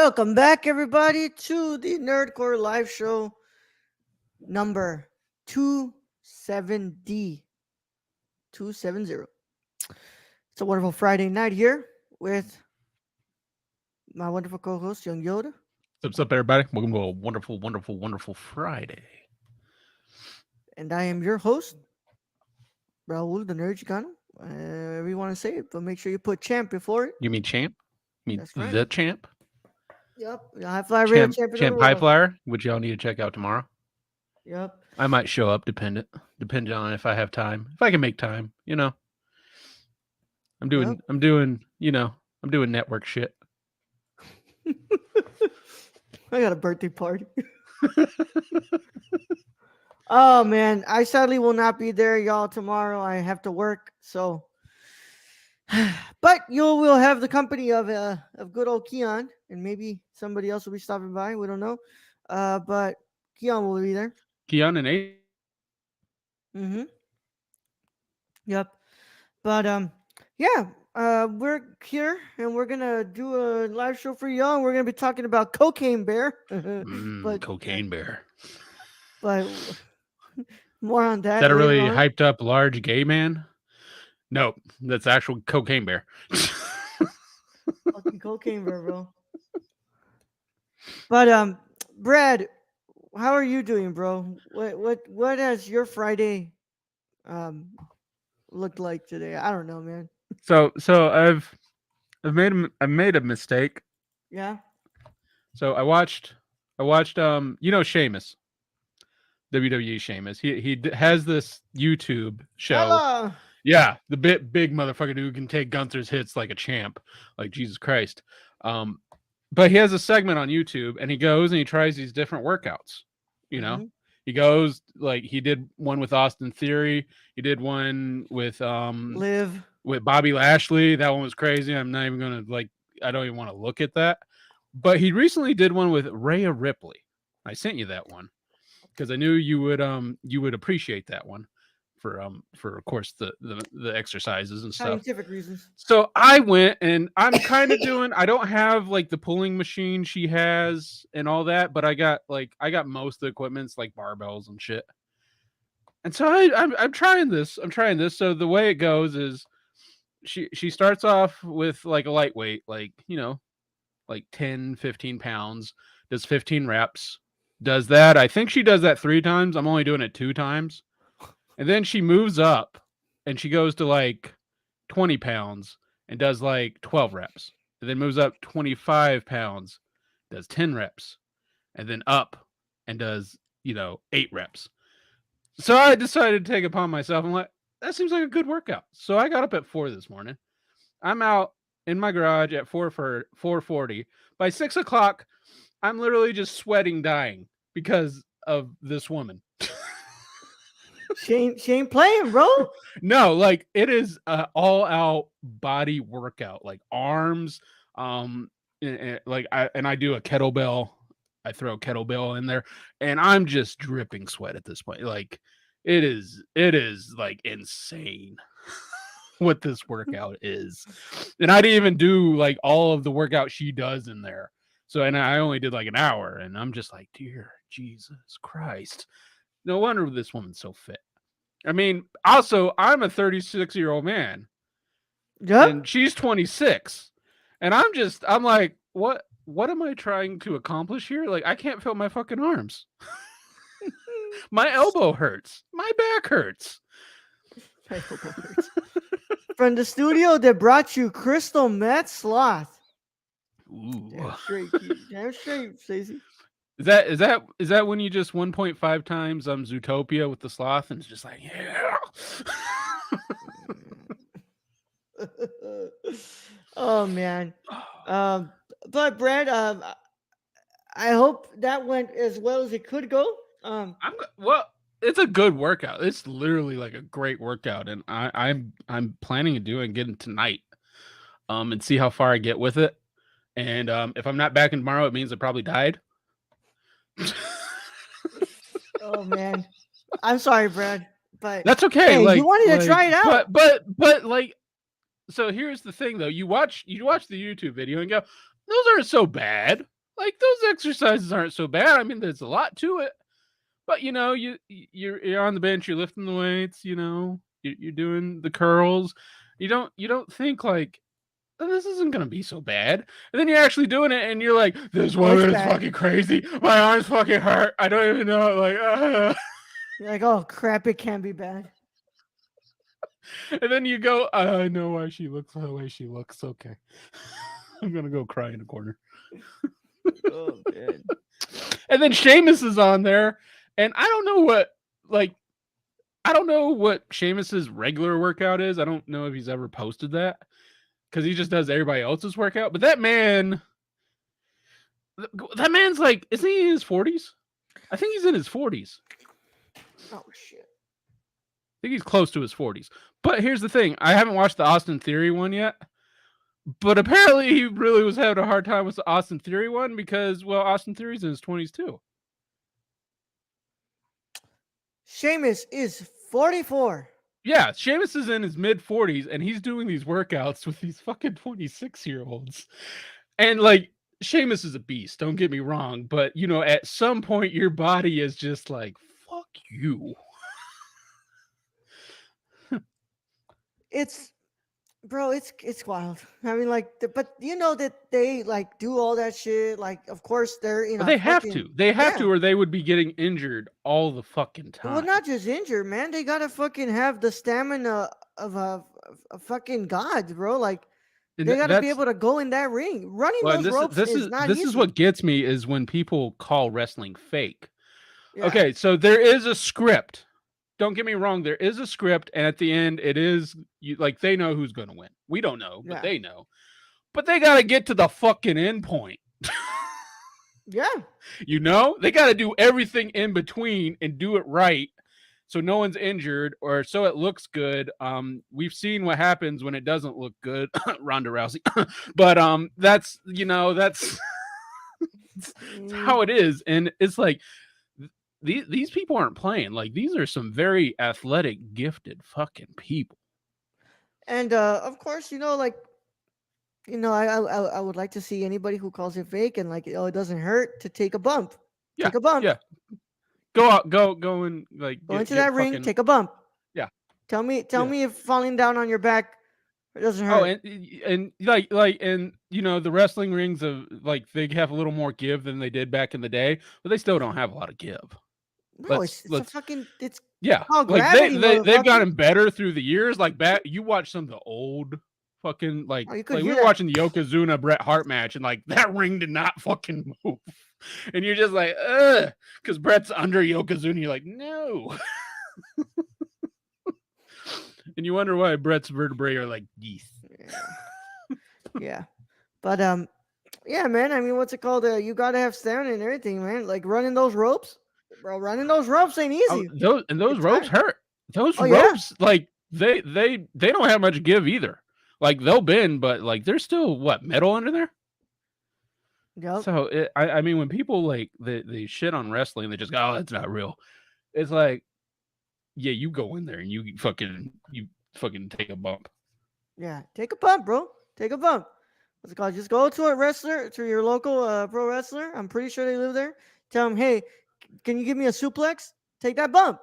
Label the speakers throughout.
Speaker 1: Welcome back, everybody, to the Nerdcore Live Show number 27D 270. It's a wonderful Friday night here with my wonderful co-host, Young Yoda.
Speaker 2: What's up, everybody? Welcome to a wonderful, wonderful, wonderful Friday.
Speaker 1: And I am your host, Raul the Nerd Chicano. Whatever you want to say it, but make sure you put champ before it.
Speaker 2: You mean champ? You mean
Speaker 1: That's right.
Speaker 2: the champ?
Speaker 1: Yep. High Fly Radio
Speaker 2: Champ,
Speaker 1: Champion
Speaker 2: champ
Speaker 1: of the
Speaker 2: High
Speaker 1: world.
Speaker 2: Flyer, which y'all need to check out tomorrow.
Speaker 1: Yep.
Speaker 2: I might show up, depending on if I have time. If I can make time, I'm doing network shit.
Speaker 1: I got a birthday party. Oh man, I sadly will not be there, y'all. Tomorrow I have to work, so. But you will have the company of good old Keon, and maybe somebody else will be stopping by. We don't know, but Keon will be there.
Speaker 2: Keon and A.
Speaker 1: Mm-hmm. Yep. But yeah. We're here and we're gonna do a live show for y'all. And we're gonna be talking about Cocaine Bear.
Speaker 2: Cocaine Bear.
Speaker 1: But more on that.
Speaker 2: Is that a really
Speaker 1: on.
Speaker 2: hyped up large gay man? No, that's actual Cocaine Bear.
Speaker 1: Fucking Cocaine Bear, bro. But Brad, how are you doing, bro? What has your Friday looked like today? I don't know, man.
Speaker 2: So I've made a mistake.
Speaker 1: Yeah.
Speaker 2: So I watched Sheamus, WWE Sheamus. He has this YouTube show.
Speaker 1: Hello.
Speaker 2: Yeah, the big motherfucker who can take Gunther's hits like a champ, like Jesus Christ. But he has a segment on YouTube, and he goes and he tries these different workouts.
Speaker 1: Mm-hmm.
Speaker 2: He goes like he did one with Austin Theory. He did one with
Speaker 1: Live
Speaker 2: with Bobby Lashley. That one was crazy. I'm not even gonna I don't even want to look at that. But he recently did one with Rhea Ripley. I sent you that one because I knew you would appreciate that one for of course the exercises and stuff.
Speaker 1: Scientific reasons.
Speaker 2: So I went and I'm kind of doing. I don't have like the pulling machine she has and all that, but I got most of the equipments like barbells and shit. And so I'm trying this. So the way it goes is she starts off with like a lightweight, like 10, 15 pounds, does 15 reps, does that. I think she does that 3 times. I'm only doing it 2 times. And then she moves up and she goes to like 20 pounds and does like 12 reps. And then moves up 25 pounds, does 10 reps. And then up and does, 8 reps. So I decided to take it upon myself and that seems like a good workout. So I got up at 4 this morning. I'm out in my garage at 4:40. By 6 o'clock, I'm literally just sweating, dying because of this woman.
Speaker 1: She ain't playing, bro.
Speaker 2: No, like it is an all-out body workout, like arms, and I do a kettlebell. I throw a kettlebell in there, and I'm just dripping sweat at this point. Like it is like insane what this workout is. And I didn't even do like all of the workout she does in there. So, and I only did like an hour, and I'm just like, dear Jesus Christ. No wonder this woman's so fit. I mean, also, I'm a 36-year-old man.
Speaker 1: Yep.
Speaker 2: And she's 26. And I'm like, what am I trying to accomplish here? Like, I can't feel my fucking arms. My elbow hurts. My back hurts.
Speaker 1: My elbow hurts. From the studio that brought you Crystal Meth Sloth.
Speaker 2: Ooh.
Speaker 1: Damn straight, Stacey.
Speaker 2: Is that when you just 1.5 times Zootopia with the sloth and it's just like, yeah.
Speaker 1: Oh man. But Brad, I hope that went as well as it could go.
Speaker 2: It's a good workout. It's literally like a great workout, and I'm planning on getting tonight, and see how far I get with it. And if I'm not back in tomorrow, it means I probably died.
Speaker 1: Oh man, I'm sorry, Brad, but
Speaker 2: that's okay.
Speaker 1: Hey, you wanted to try it out,
Speaker 2: but like, so here's the thing though. You watch the YouTube video and go, those aren't so bad. Like those exercises aren't so bad. I mean, there's a lot to it, but you're on the bench, you're lifting the weights, you're doing the curls. You don't think like, "Oh, this isn't gonna be so bad," and then you're actually doing it, and you're like, "This
Speaker 1: Oh, it's
Speaker 2: woman is
Speaker 1: bad.
Speaker 2: fucking crazy. My arms fucking hurt. I don't even know." Like,
Speaker 1: You're like, oh crap, it can be bad.
Speaker 2: and then you go, "I know why she looks the way she looks. Okay, I'm gonna go cry in a corner."
Speaker 1: Oh man.
Speaker 2: And then Sheamus is on there, and I don't know what Sheamus's regular workout is. I don't know if he's ever posted that because he just does everybody else's workout. But that man's like, isn't he in his 40s? I think he's in his 40s.
Speaker 1: Oh shit.
Speaker 2: I think he's close to his 40s. But here's the thing: I haven't watched the Austin Theory one yet. But apparently, he really was having a hard time with the Austin Theory one because, well, Austin Theory's in his 20s too.
Speaker 1: Sheamus is 44.
Speaker 2: Yeah, Sheamus is in his mid 40s and he's doing these workouts with these fucking 26-year-olds. And like, Sheamus is a beast, don't get me wrong, but at some point your body is just like, fuck you.
Speaker 1: It's bro, it's wild. I mean, like, but you know that they like do all that shit. Like, of course they're in
Speaker 2: But
Speaker 1: a
Speaker 2: they have
Speaker 1: fucking
Speaker 2: to. They have
Speaker 1: yeah.
Speaker 2: to, or they would be getting injured all the fucking
Speaker 1: Well,
Speaker 2: time.
Speaker 1: not just injured, man. They gotta fucking have the stamina of a fucking god, bro. Like,
Speaker 2: And
Speaker 1: they gotta be
Speaker 2: that's
Speaker 1: able to go in that ring. Running
Speaker 2: well, and
Speaker 1: those
Speaker 2: this
Speaker 1: ropes
Speaker 2: this
Speaker 1: is
Speaker 2: is
Speaker 1: not
Speaker 2: this is
Speaker 1: easy.
Speaker 2: what gets me is when people call wrestling fake.
Speaker 1: Yeah,
Speaker 2: Okay, so there is a script. Don't get me wrong, there is a script, and at the end, it is like they know who's going to win. We don't know, but
Speaker 1: yeah,
Speaker 2: they know. But they got to get to the fucking end point.
Speaker 1: yeah.
Speaker 2: They got to do everything in between and do it right, so no one's injured or so it looks good. We've seen what happens when it doesn't look good, Ronda Rousey. But that's how it is, and it's like these people aren't playing. Like these are some very athletic, gifted fucking people.
Speaker 1: And of course, like, I would like to see anybody who calls it fake and like, oh, it doesn't hurt to take a bump.
Speaker 2: Yeah,
Speaker 1: Take a bump.
Speaker 2: yeah. Go out, go and like
Speaker 1: Go into
Speaker 2: get
Speaker 1: that ring.
Speaker 2: fucking
Speaker 1: Take a bump.
Speaker 2: yeah.
Speaker 1: Tell me
Speaker 2: Yeah.
Speaker 1: if falling down on your back doesn't
Speaker 2: Oh,
Speaker 1: hurt.
Speaker 2: and the wrestling rings of like they have a little more give than they did back in the day, but they still don't have a lot of give.
Speaker 1: No, it's a fucking it's
Speaker 2: Yeah,
Speaker 1: called
Speaker 2: like
Speaker 1: gravity,
Speaker 2: they've
Speaker 1: motherfucker.
Speaker 2: gotten better through the years. Like back, you watch some of the old fucking
Speaker 1: Oh, you could
Speaker 2: like
Speaker 1: hear
Speaker 2: we were
Speaker 1: that.
Speaker 2: watching the Yokozuna Bret Hart match, and like that ring did not fucking move, and you're just like, ugh, because Bret's under Yokozuna. You're like, no, and you wonder why Bret's vertebrae are like these.
Speaker 1: Yeah. But yeah, man. I mean, what's it called? You gotta have stamina and everything, man. Like running those ropes, bro. Running those ropes ain't
Speaker 2: Oh,
Speaker 1: easy.
Speaker 2: those
Speaker 1: It's
Speaker 2: ropes
Speaker 1: hard.
Speaker 2: hurt. Those
Speaker 1: Oh yeah.
Speaker 2: ropes, like they don't have much give either. Like they'll bend, but like there's still what metal under there.
Speaker 1: Yep.
Speaker 2: So I mean, when people like they shit on wrestling, they just go, "Oh, that's not real." It's like, yeah, you go in there and you fucking take a bump.
Speaker 1: Yeah. Take a bump, bro. Take a bump. What's it called? Just go to a wrestler, to your local pro wrestler. I'm pretty sure they live there. Tell them, hey, can you give me a suplex? Take that bump.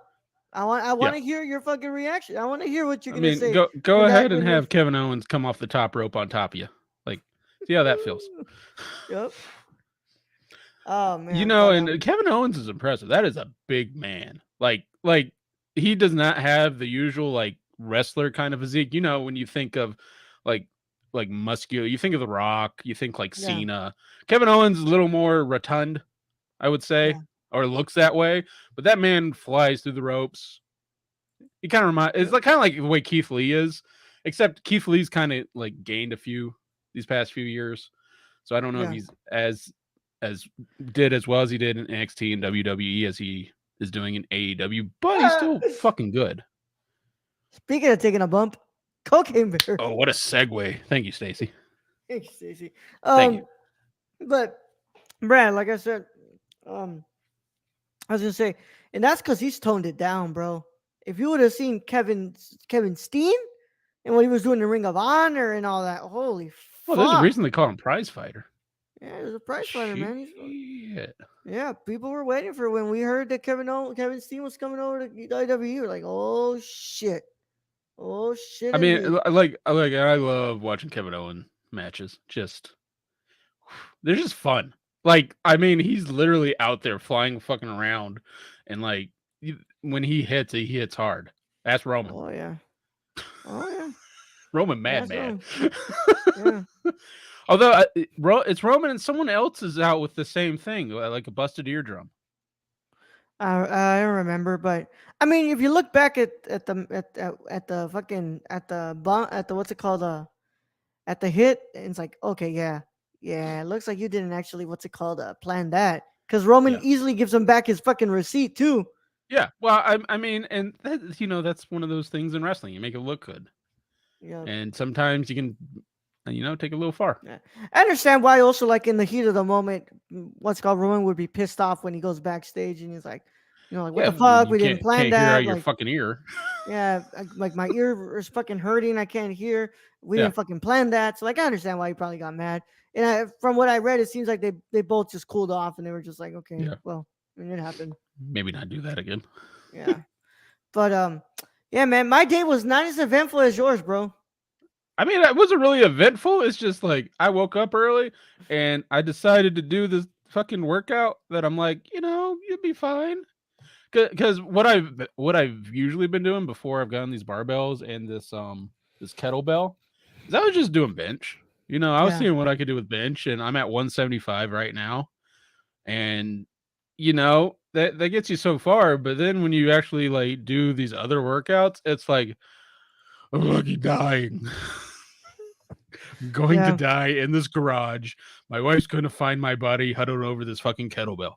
Speaker 1: I want to hear your fucking reaction. I want to hear what you're
Speaker 2: I
Speaker 1: gonna
Speaker 2: mean,
Speaker 1: say.
Speaker 2: go ahead and
Speaker 1: when you're
Speaker 2: have Kevin Owens come off the top rope on top of you. Like, see how that feels.
Speaker 1: Yep. Oh man.
Speaker 2: And Kevin Owens is impressive. That is a big man. Like he does not have the usual like wrestler kind of physique. When you think of like muscular, you think of The Rock, you think like
Speaker 1: Yeah.
Speaker 2: Cena. Kevin Owens is a little more rotund, I would say,
Speaker 1: Yeah.
Speaker 2: or looks that way. But that man flies through the ropes. He kind of it's like kind of like the way Keith Lee is, except Keith Lee's kind of like gained a few these past few years. So I don't know if
Speaker 1: Yeah.
Speaker 2: he's as did as well as he did in NXT and WWE as he is doing in AEW, but he's still fucking good.
Speaker 1: Speaking of taking a bump, Cocaine Bear.
Speaker 2: Oh, what a segue! Thank you, Stacy.
Speaker 1: Thanks, Stacey.
Speaker 2: Thank you.
Speaker 1: But Brad, like I said, I was gonna say, and that's because he's toned it down, bro. If you would have seen Kevin Steen and what he was doing in the Ring of Honor and all that, holy
Speaker 2: Well, there's a
Speaker 1: fuck.
Speaker 2: reason they call him prize fighter.
Speaker 1: Yeah, he was a prize fighter, man.
Speaker 2: Shit.
Speaker 1: Yeah, people were waiting for when we heard that Kevin Steen was coming over to WWE. We're like, oh shit,
Speaker 2: I mean,
Speaker 1: indeed.
Speaker 2: I love watching Kevin Owens matches. Just they're just fun. Like, I mean, he's literally out there flying fucking around, and like when he hits hard. That's Roman.
Speaker 1: Oh yeah, oh yeah,
Speaker 2: Roman
Speaker 1: that's
Speaker 2: Madman.
Speaker 1: wrong. Yeah,
Speaker 2: Although it's Roman and someone else is out with the same thing, like a busted eardrum.
Speaker 1: I don't remember, but I mean, if you look back at the fucking at the what's it called at the hit, and it's like, okay, yeah, it looks like you didn't actually what's it called plan that because Roman
Speaker 2: Yeah.
Speaker 1: easily gives him back his fucking receipt too.
Speaker 2: Yeah. Well, I mean, and that, that's one of those things in wrestling. You make it look good,
Speaker 1: Yeah.
Speaker 2: and sometimes you can, take a little far.
Speaker 1: Yeah. I understand why also like in the heat of the moment, what's called Roman would be pissed off when he goes backstage and he's like, like what
Speaker 2: Yeah,
Speaker 1: the fuck?
Speaker 2: you
Speaker 1: We didn't plan
Speaker 2: can't hear out
Speaker 1: that.
Speaker 2: your
Speaker 1: Like,
Speaker 2: fucking ear.
Speaker 1: yeah, like my ear is fucking hurting. I can't hear. We
Speaker 2: Yeah.
Speaker 1: didn't fucking plan that. So like I understand why he probably got mad. And from what I read, it seems like they both just cooled off and they were just like, okay,
Speaker 2: Yeah.
Speaker 1: well, I mean, it happened.
Speaker 2: Maybe not do that again.
Speaker 1: Yeah. But yeah, man, my day was not as eventful as yours, bro.
Speaker 2: I mean, it wasn't really eventful. It's just like I woke up early and I decided to do this fucking workout that I'm like, you'll be fine. Because what I've usually been doing before I've gotten these barbells and this kettlebell is I was just doing bench. I was
Speaker 1: Yeah.
Speaker 2: seeing what I could do with bench, and I'm at 175 right now. And that gets you so far, but then when you actually like do these other workouts, it's like I'm fucking dying. I'm going to
Speaker 1: Yeah.
Speaker 2: die in this garage. My wife's going to find my body huddled over this fucking kettlebell.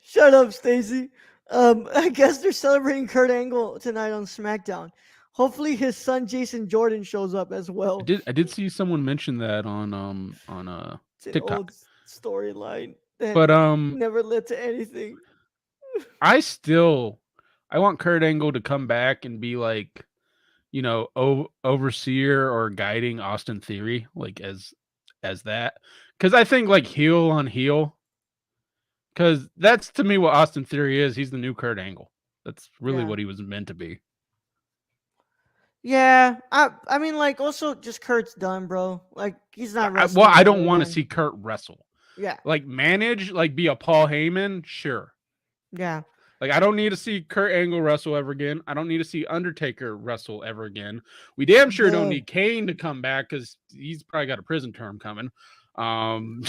Speaker 1: Shut up, Stacy. I guess they're celebrating Kurt Angle tonight on SmackDown. Hopefully, his son Jason Jordan shows up as
Speaker 2: I
Speaker 1: well.
Speaker 2: did I did see someone mention that on
Speaker 1: It's an old
Speaker 2: TikTok.
Speaker 1: storyline that
Speaker 2: But
Speaker 1: never led to anything.
Speaker 2: I want Kurt Angle to come back and be like, overseer or guiding Austin Theory like as that. Cuz I think like heel on heel, cuz that's to me what Austin Theory is. He's the new Kurt Angle. That's really
Speaker 1: Yeah,
Speaker 2: what he was meant to be.
Speaker 1: yeah. I mean, like, also just Kurt's done, bro. Like, he's not
Speaker 2: Well,
Speaker 1: wrestling
Speaker 2: I
Speaker 1: ever
Speaker 2: don't want to
Speaker 1: again.
Speaker 2: see Kurt wrestle.
Speaker 1: Yeah,
Speaker 2: Like manage, like be a Paul Heyman, sure.
Speaker 1: yeah.
Speaker 2: Like, I don't need to see Kurt Angle wrestle ever again. I don't need to see Undertaker wrestle ever again. We damn sure don't
Speaker 1: The
Speaker 2: need Kane to come back because he's probably got a prison term coming. Um,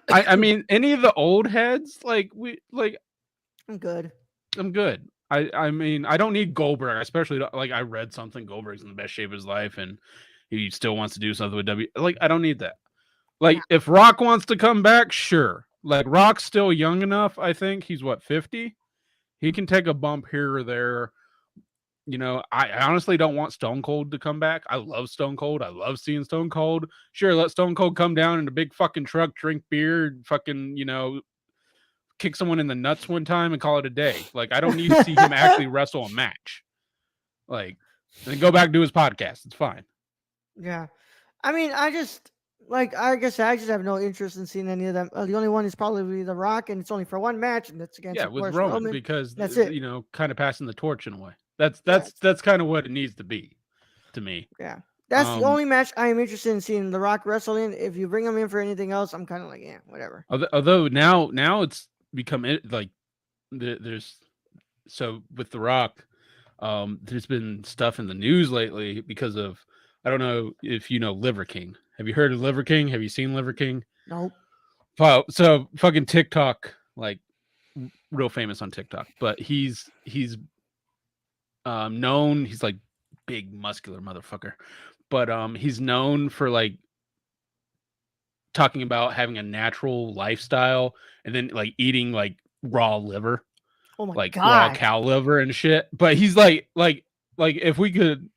Speaker 2: I mean, any of the old heads,
Speaker 1: I'm good.
Speaker 2: I'm good. I mean, I don't need Goldberg, especially like I read something Goldberg's in the best shape of his life and he still wants to do something with W. Like, I don't need that.
Speaker 1: Yeah,
Speaker 2: Like, if Rock wants to come back, sure. Like, Rock's still young enough. I think he's what 50. He can take a bump here or there. I honestly don't want Stone Cold to come back. I love Stone Cold. I love seeing Stone Cold. Sure, let Stone Cold come down in a big fucking truck, drink beer, fucking, kick someone in the nuts one time and call it a day. Like, I don't need to see him actually wrestle a match. Like, and then go back and do his podcast. It's fine.
Speaker 1: yeah. I mean, I guess I just have no interest in seeing any of them. The only one is probably The Rock, and it's only for one match, and that's against,
Speaker 2: Yeah,
Speaker 1: of
Speaker 2: with
Speaker 1: course,
Speaker 2: Roman
Speaker 1: Roman.
Speaker 2: because
Speaker 1: That's it.
Speaker 2: kind of passing the torch in a way. That's
Speaker 1: Yeah,
Speaker 2: that's that's kind of what it needs to be to me.
Speaker 1: yeah. That's the
Speaker 2: Um,
Speaker 1: only match I am interested in seeing The Rock wrestle in. If you bring him in for anything else, I'm kind of like, yeah, whatever.
Speaker 2: although now it's become like there's so with The Rock, there's been stuff in the news lately because of I don't know if you know Liver King. Have you heard of Liver King? Have you seen Liver King?
Speaker 1: Nope.
Speaker 2: Well, so fucking TikTok, like real famous on TikTok, but he's known. He's like big muscular motherfucker, but he's known for like talking about having a natural lifestyle and then like eating like raw liver,
Speaker 1: Oh my
Speaker 2: like raw
Speaker 1: god.
Speaker 2: cow liver and shit. But he's like if we could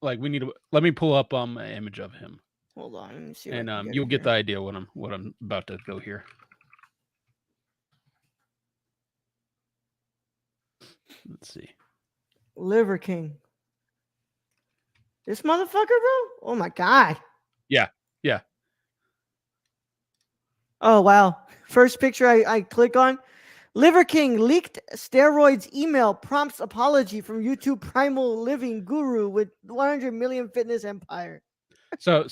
Speaker 2: like we need to let me pull up an image of him
Speaker 1: Hold on, let me see if I
Speaker 2: and
Speaker 1: can get
Speaker 2: you'll
Speaker 1: it
Speaker 2: get the
Speaker 1: here.
Speaker 2: idea what I'm about to go here. Let's see.
Speaker 1: Liver King. This motherfucker, bro. Oh my god.
Speaker 2: Yeah, yeah.
Speaker 1: Oh wow. First picture I click on. Liver King leaked steroids email prompts apology from YouTube primal living guru with 100 million fitness empire.
Speaker 2: So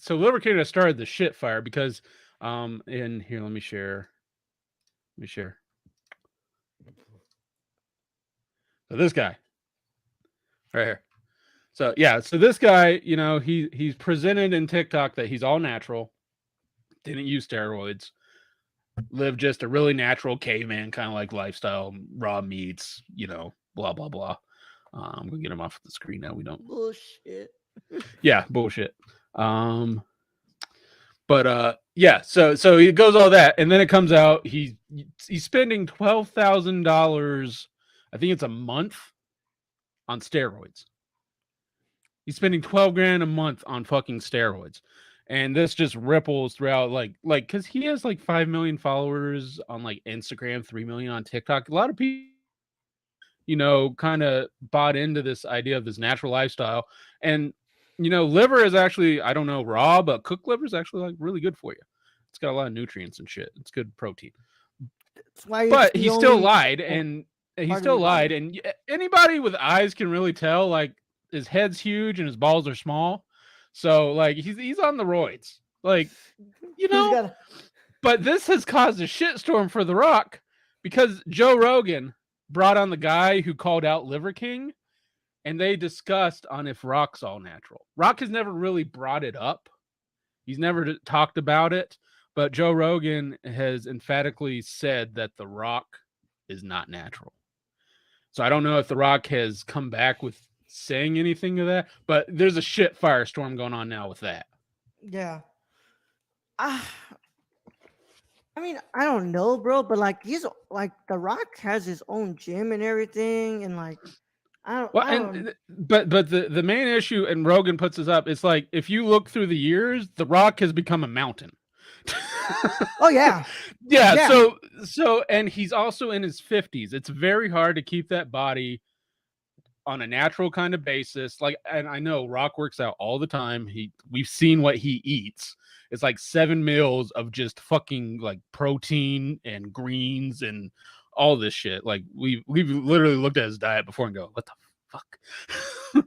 Speaker 2: Liver King has started the shit fire because in here let me share. Let me share. So this guy right here. So yeah, so this guy, you know, he's presented in TikTok that he's all natural, didn't use steroids, lived just a really natural caveman kind of like lifestyle, raw meats, you know, blah blah blah. I'm gonna get him off the screen now. We don't.
Speaker 1: Bullshit.
Speaker 2: Yeah, bullshit. Um, but yeah, so he goes all that, and then it comes out he's spending $12,000, I think it's a month, on steroids. He's spending 12 grand a month on fucking steroids. And this just ripples throughout like cuz he has like 5 million followers on like Instagram, 3 million on TikTok. A lot of people, you know, kind of bought into this idea of this natural lifestyle. And you know, liver is actually, I don't know raw, but cooked liver is actually like really good for you. It's got a lot of nutrients and shit. It's good protein.
Speaker 1: That's why it's
Speaker 2: But
Speaker 1: the
Speaker 2: he still
Speaker 1: only.
Speaker 2: lied,
Speaker 1: Oh,
Speaker 2: and he
Speaker 1: pardon
Speaker 2: still
Speaker 1: me, pardon
Speaker 2: lied,
Speaker 1: me.
Speaker 2: and anybody with eyes can really tell. Like his head's huge and his balls are small, so like he's on the roids, like you
Speaker 1: He's
Speaker 2: know.
Speaker 1: got.
Speaker 2: But this has caused a shitstorm for The Rock because Joe Rogan brought on the guy who called out Liver King, and they discussed on if Rock's all natural. Rock has never really brought it up. He's never talked about it, but Joe Rogan has emphatically said that The Rock is not natural. So I don't know if The Rock has come back with saying anything to that, but there's a shit firestorm going on now with that.
Speaker 1: Yeah. Ah, I mean, I don't know, bro, but like he's like The Rock has his own gym and everything, and like
Speaker 2: Well,
Speaker 1: I don't.
Speaker 2: and but the main issue, and Rogan puts this up, it's like if you look through the years, The Rock has become a mountain.
Speaker 1: Oh yeah,
Speaker 2: Yeah,
Speaker 1: yeah,
Speaker 2: so and he's also in his 50s. It's very hard to keep that body on a natural kind of basis. Like, and I know Rock works out all the time. We've seen what he eats. It's like 7 meals of just fucking like protein and greens and all this shit. Like we've literally looked at his diet before and go, what the fuck?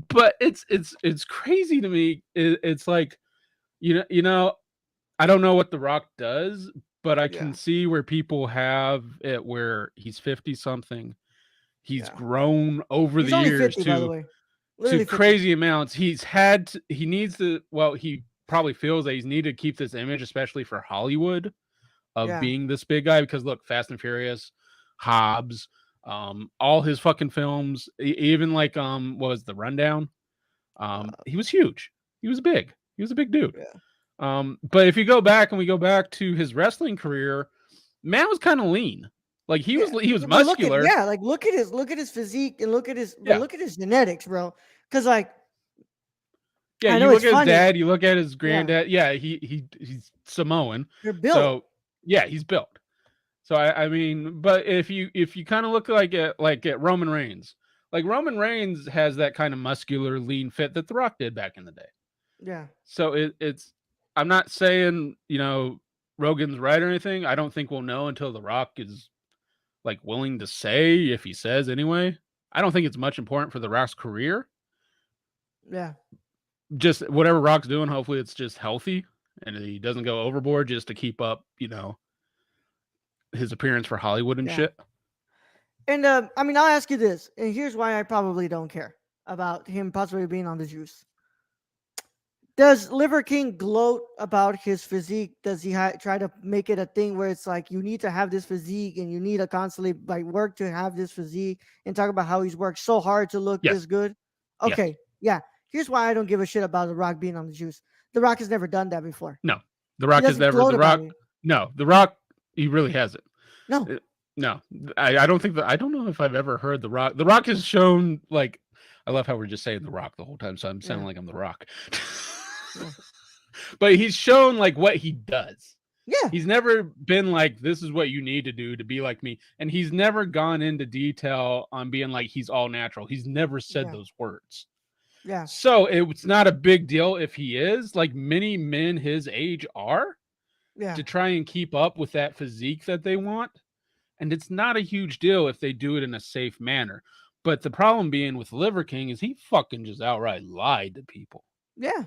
Speaker 2: But it's crazy to me. It's like, you know, I don't know what The Rock does, but I
Speaker 1: yeah.
Speaker 2: can see where people have it where he's 50 something. He's
Speaker 1: Yeah.
Speaker 2: grown over
Speaker 1: He's
Speaker 2: the
Speaker 1: only
Speaker 2: years
Speaker 1: 50, by the way.
Speaker 2: to
Speaker 1: Literally 50.
Speaker 2: crazy amounts. He needs to, well, he probably feels that he's needed to keep this image, especially for Hollywood, of
Speaker 1: Yeah.
Speaker 2: being this big guy. Because look, Fast and Furious, Hobbs, all his fucking films, even like what was The Rundown? He was huge. He was big. He was a big dude.
Speaker 1: Yeah.
Speaker 2: But if you go back and we go back to his wrestling career, man was kind of lean. Like
Speaker 1: Yeah.
Speaker 2: he was
Speaker 1: But look at
Speaker 2: muscular.
Speaker 1: yeah, like look at his physique and
Speaker 2: Yeah.
Speaker 1: look at his genetics, bro. Cause like
Speaker 2: Yeah,
Speaker 1: I
Speaker 2: you
Speaker 1: know
Speaker 2: look
Speaker 1: it's
Speaker 2: at his
Speaker 1: funny.
Speaker 2: dad, you look at his
Speaker 1: Yeah.
Speaker 2: granddad. Yeah, he's Samoan.
Speaker 1: They're built.
Speaker 2: So yeah, he's built. So I mean, but if you kind of look like at Roman Reigns, like Roman Reigns has that kind of muscular, lean fit that The Rock did back in the day.
Speaker 1: Yeah.
Speaker 2: So it's I'm not saying, Rogan's right or anything. I don't think we'll know until The Rock is like willing to say, if he says anyway. I don't think it's much important for The Rock's career.
Speaker 1: Yeah.
Speaker 2: Just whatever Rock's doing, hopefully it's just healthy and he doesn't go overboard just to keep up, his appearance for Hollywood and
Speaker 1: Yeah.
Speaker 2: shit.
Speaker 1: And I mean I'll ask you this, and here's why I probably don't care about him possibly being on the juice. Does Liver King gloat about his physique? Does he try to make it a thing where it's like you need to have this physique and you need to constantly like work to have this physique and talk about how he's worked so hard to look this
Speaker 2: Yes.
Speaker 1: good?
Speaker 2: Yes.
Speaker 1: Okay, yeah. Here's why I don't give a shit about The Rock being on the juice. The Rock has never done that before.
Speaker 2: No. The
Speaker 1: He
Speaker 2: Rock has
Speaker 1: doesn't
Speaker 2: never
Speaker 1: gloat
Speaker 2: The
Speaker 1: about
Speaker 2: Rock
Speaker 1: it.
Speaker 2: no, The Rock, he really hasn't.
Speaker 1: No.
Speaker 2: No. I don't think that I don't know if I've ever heard The Rock. The Rock has shown like I love how we're just saying The Rock the whole time, so I'm sounding
Speaker 1: Yeah.
Speaker 2: like I'm The Rock.
Speaker 1: Yeah.
Speaker 2: But he's shown like what he does.
Speaker 1: Yeah.
Speaker 2: He's never been like, this is what you need to do to be like me. And he's never gone into detail on being like he's all natural. He's never said
Speaker 1: Yeah.
Speaker 2: those words.
Speaker 1: Yeah.
Speaker 2: So it's not a big deal if he is, like many men his age are,
Speaker 1: Yeah.
Speaker 2: to try and keep up with that physique that they want. And it's not a huge deal if they do it in a safe manner. But the problem being with Liver King is he fucking just outright lied to people,
Speaker 1: Yeah.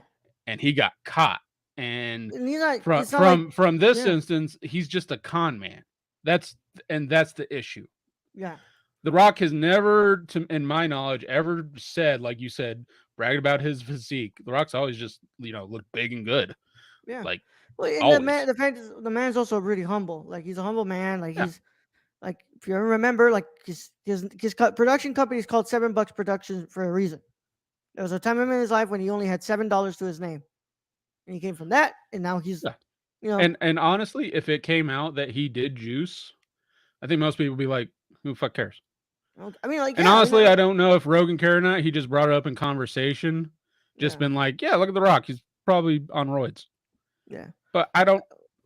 Speaker 2: and he got caught. And
Speaker 1: And he's not.
Speaker 2: from
Speaker 1: It's not like.
Speaker 2: from this
Speaker 1: Yeah.
Speaker 2: instance, he's just a con man. That's that's the issue.
Speaker 1: Yeah.
Speaker 2: The Rock has never, in my knowledge, ever said, like you said, bragged about his physique. The Rock's always just, looked big and good,
Speaker 1: Yeah.
Speaker 2: like
Speaker 1: Well, and the man,
Speaker 2: always.
Speaker 1: the fact is, the man's also really humble. Like he's a humble man. Like
Speaker 2: Yeah,
Speaker 1: he's like, if you ever remember, like his production company is called $7 Productions for a reason. There was a time in his life when he only had $7 to his name, and he came from that, and now he's,
Speaker 2: yeah.
Speaker 1: you know,
Speaker 2: And honestly, if it came out that he did juice, I think most people would be like, "Who the fuck cares?"
Speaker 1: I mean, like,
Speaker 2: And
Speaker 1: yeah, I
Speaker 2: honestly,
Speaker 1: know,
Speaker 2: I don't know if Rogan cared or not. He just brought it up in conversation, just
Speaker 1: yeah,
Speaker 2: been like, "Yeah, look at The Rock. He's probably on roids."
Speaker 1: yeah.
Speaker 2: But I don't,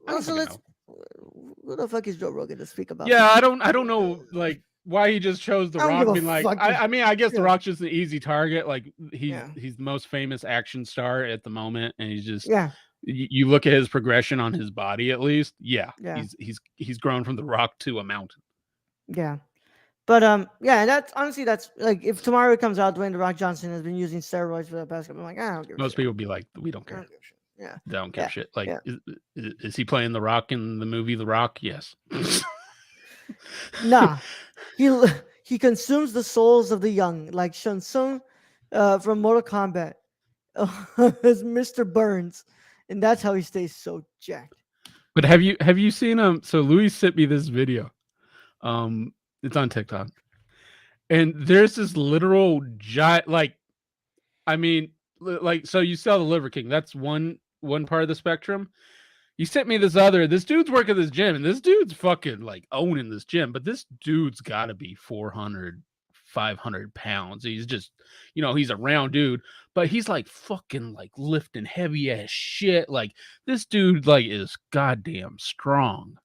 Speaker 2: I
Speaker 1: Well,
Speaker 2: don't
Speaker 1: so
Speaker 2: fucking
Speaker 1: let's.
Speaker 2: know.
Speaker 1: Who the fuck is Joe Rogan to speak about
Speaker 2: Yeah,
Speaker 1: physique?
Speaker 2: I don't know, like why he just chose The
Speaker 1: I don't give
Speaker 2: Rock.
Speaker 1: a
Speaker 2: Being like,
Speaker 1: fuck.
Speaker 2: I mean, I guess The
Speaker 1: Yeah,
Speaker 2: Rock's just an easy target. Like
Speaker 1: yeah,
Speaker 2: he's the most famous action star at the moment, and he's just
Speaker 1: yeah,
Speaker 2: you look at his progression on his body at least. Yeah,
Speaker 1: yeah,
Speaker 2: he's grown from The Rock to a mountain.
Speaker 1: yeah. But yeah, and that's honestly that's like if tomorrow it comes out, Dwayne the Rock Johnson has been using steroids for the past couple. I'm like, I don't give a
Speaker 2: Most
Speaker 1: shit.
Speaker 2: people be like, we don't
Speaker 1: I
Speaker 2: care.
Speaker 1: don't give a shit. Yeah,
Speaker 2: They don't give
Speaker 1: yeah,
Speaker 2: a shit. Like,
Speaker 1: yeah.
Speaker 2: is he playing The Rock in the movie The Rock? Yes.
Speaker 1: Nah, he he consumes the souls of the young, like Shun Tsung, from Mortal Kombat, as Mr. Burns, and that's how he stays so jacked.
Speaker 2: But have you seen So Louis sent me this video. It's on TikTok, and there's this literal giant. Like, I mean, like, so you saw the Liver King. That's one part of the spectrum. You sent me this other. This dude's working this gym, and this dude's fucking like owning this gym. But this dude's got to be 400, 500 pounds. He's just, he's a round dude, but he's like fucking like lifting heavy ass shit. Like this dude like is goddamn strong.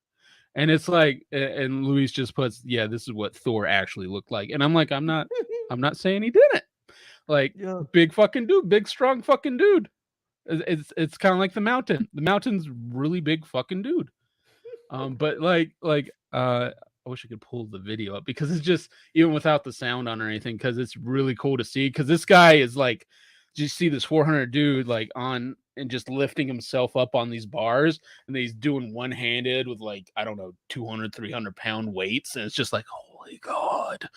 Speaker 2: And it's like, and Luis just puts, yeah, this is what Thor actually looked like. And I'm like, I'm not saying he didn't. Like
Speaker 1: Yeah.
Speaker 2: big fucking dude, big strong fucking dude. It's kind of like the Mountain. The Mountain's really big fucking dude. But I wish I could pull the video up because it's just even without the sound on or anything because it's really cool to see because this guy is like, you see this 400 dude like on and just lifting himself up on these bars and he's doing one-handed with like I don't know 200 300-pound weights and it's just like holy god.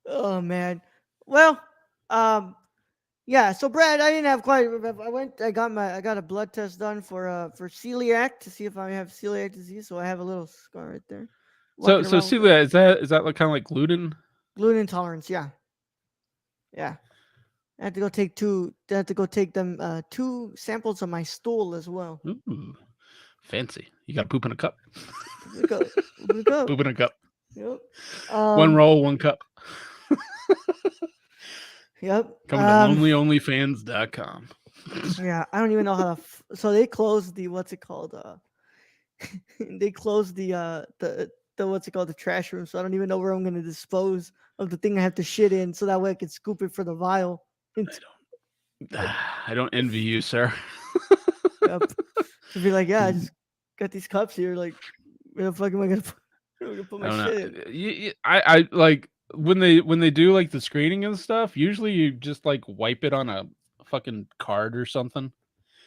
Speaker 1: Oh man. Well, um, yeah. So Brad, I didn't have quite. I got a blood test done for celiac to see if I have celiac disease. So I have a little scar right there.
Speaker 2: So
Speaker 1: Walking around with it.
Speaker 2: Celia, is that like kind of like gluten?
Speaker 1: Gluten intolerance. Yeah, yeah. I have to go take two. I have to go take them two samples of my stool as well.
Speaker 2: Ooh, fancy. You got to poop in a cup.
Speaker 1: Here we go. Here we go.
Speaker 2: Poop in a cup.
Speaker 1: Yep.
Speaker 2: One roll, one cup.
Speaker 1: Yep.
Speaker 2: Coming to lonelyonlyfans.com.
Speaker 1: Yeah. I don't even know how to. So they closed the what's it called? They closed the what's it called the trash room. So I don't even know where I'm gonna dispose of the thing I have to shit in, so that way I can scoop it for the vial.
Speaker 2: I don't envy you, sir.
Speaker 1: Yep. To be like, yeah, I just got these cups here. Like, where the fuck am I gonna put, where am I gonna put
Speaker 2: I
Speaker 1: my
Speaker 2: don't
Speaker 1: shit in?
Speaker 2: know. I like when they do like the screening and stuff. Usually, you just like wipe it on a fucking card or something.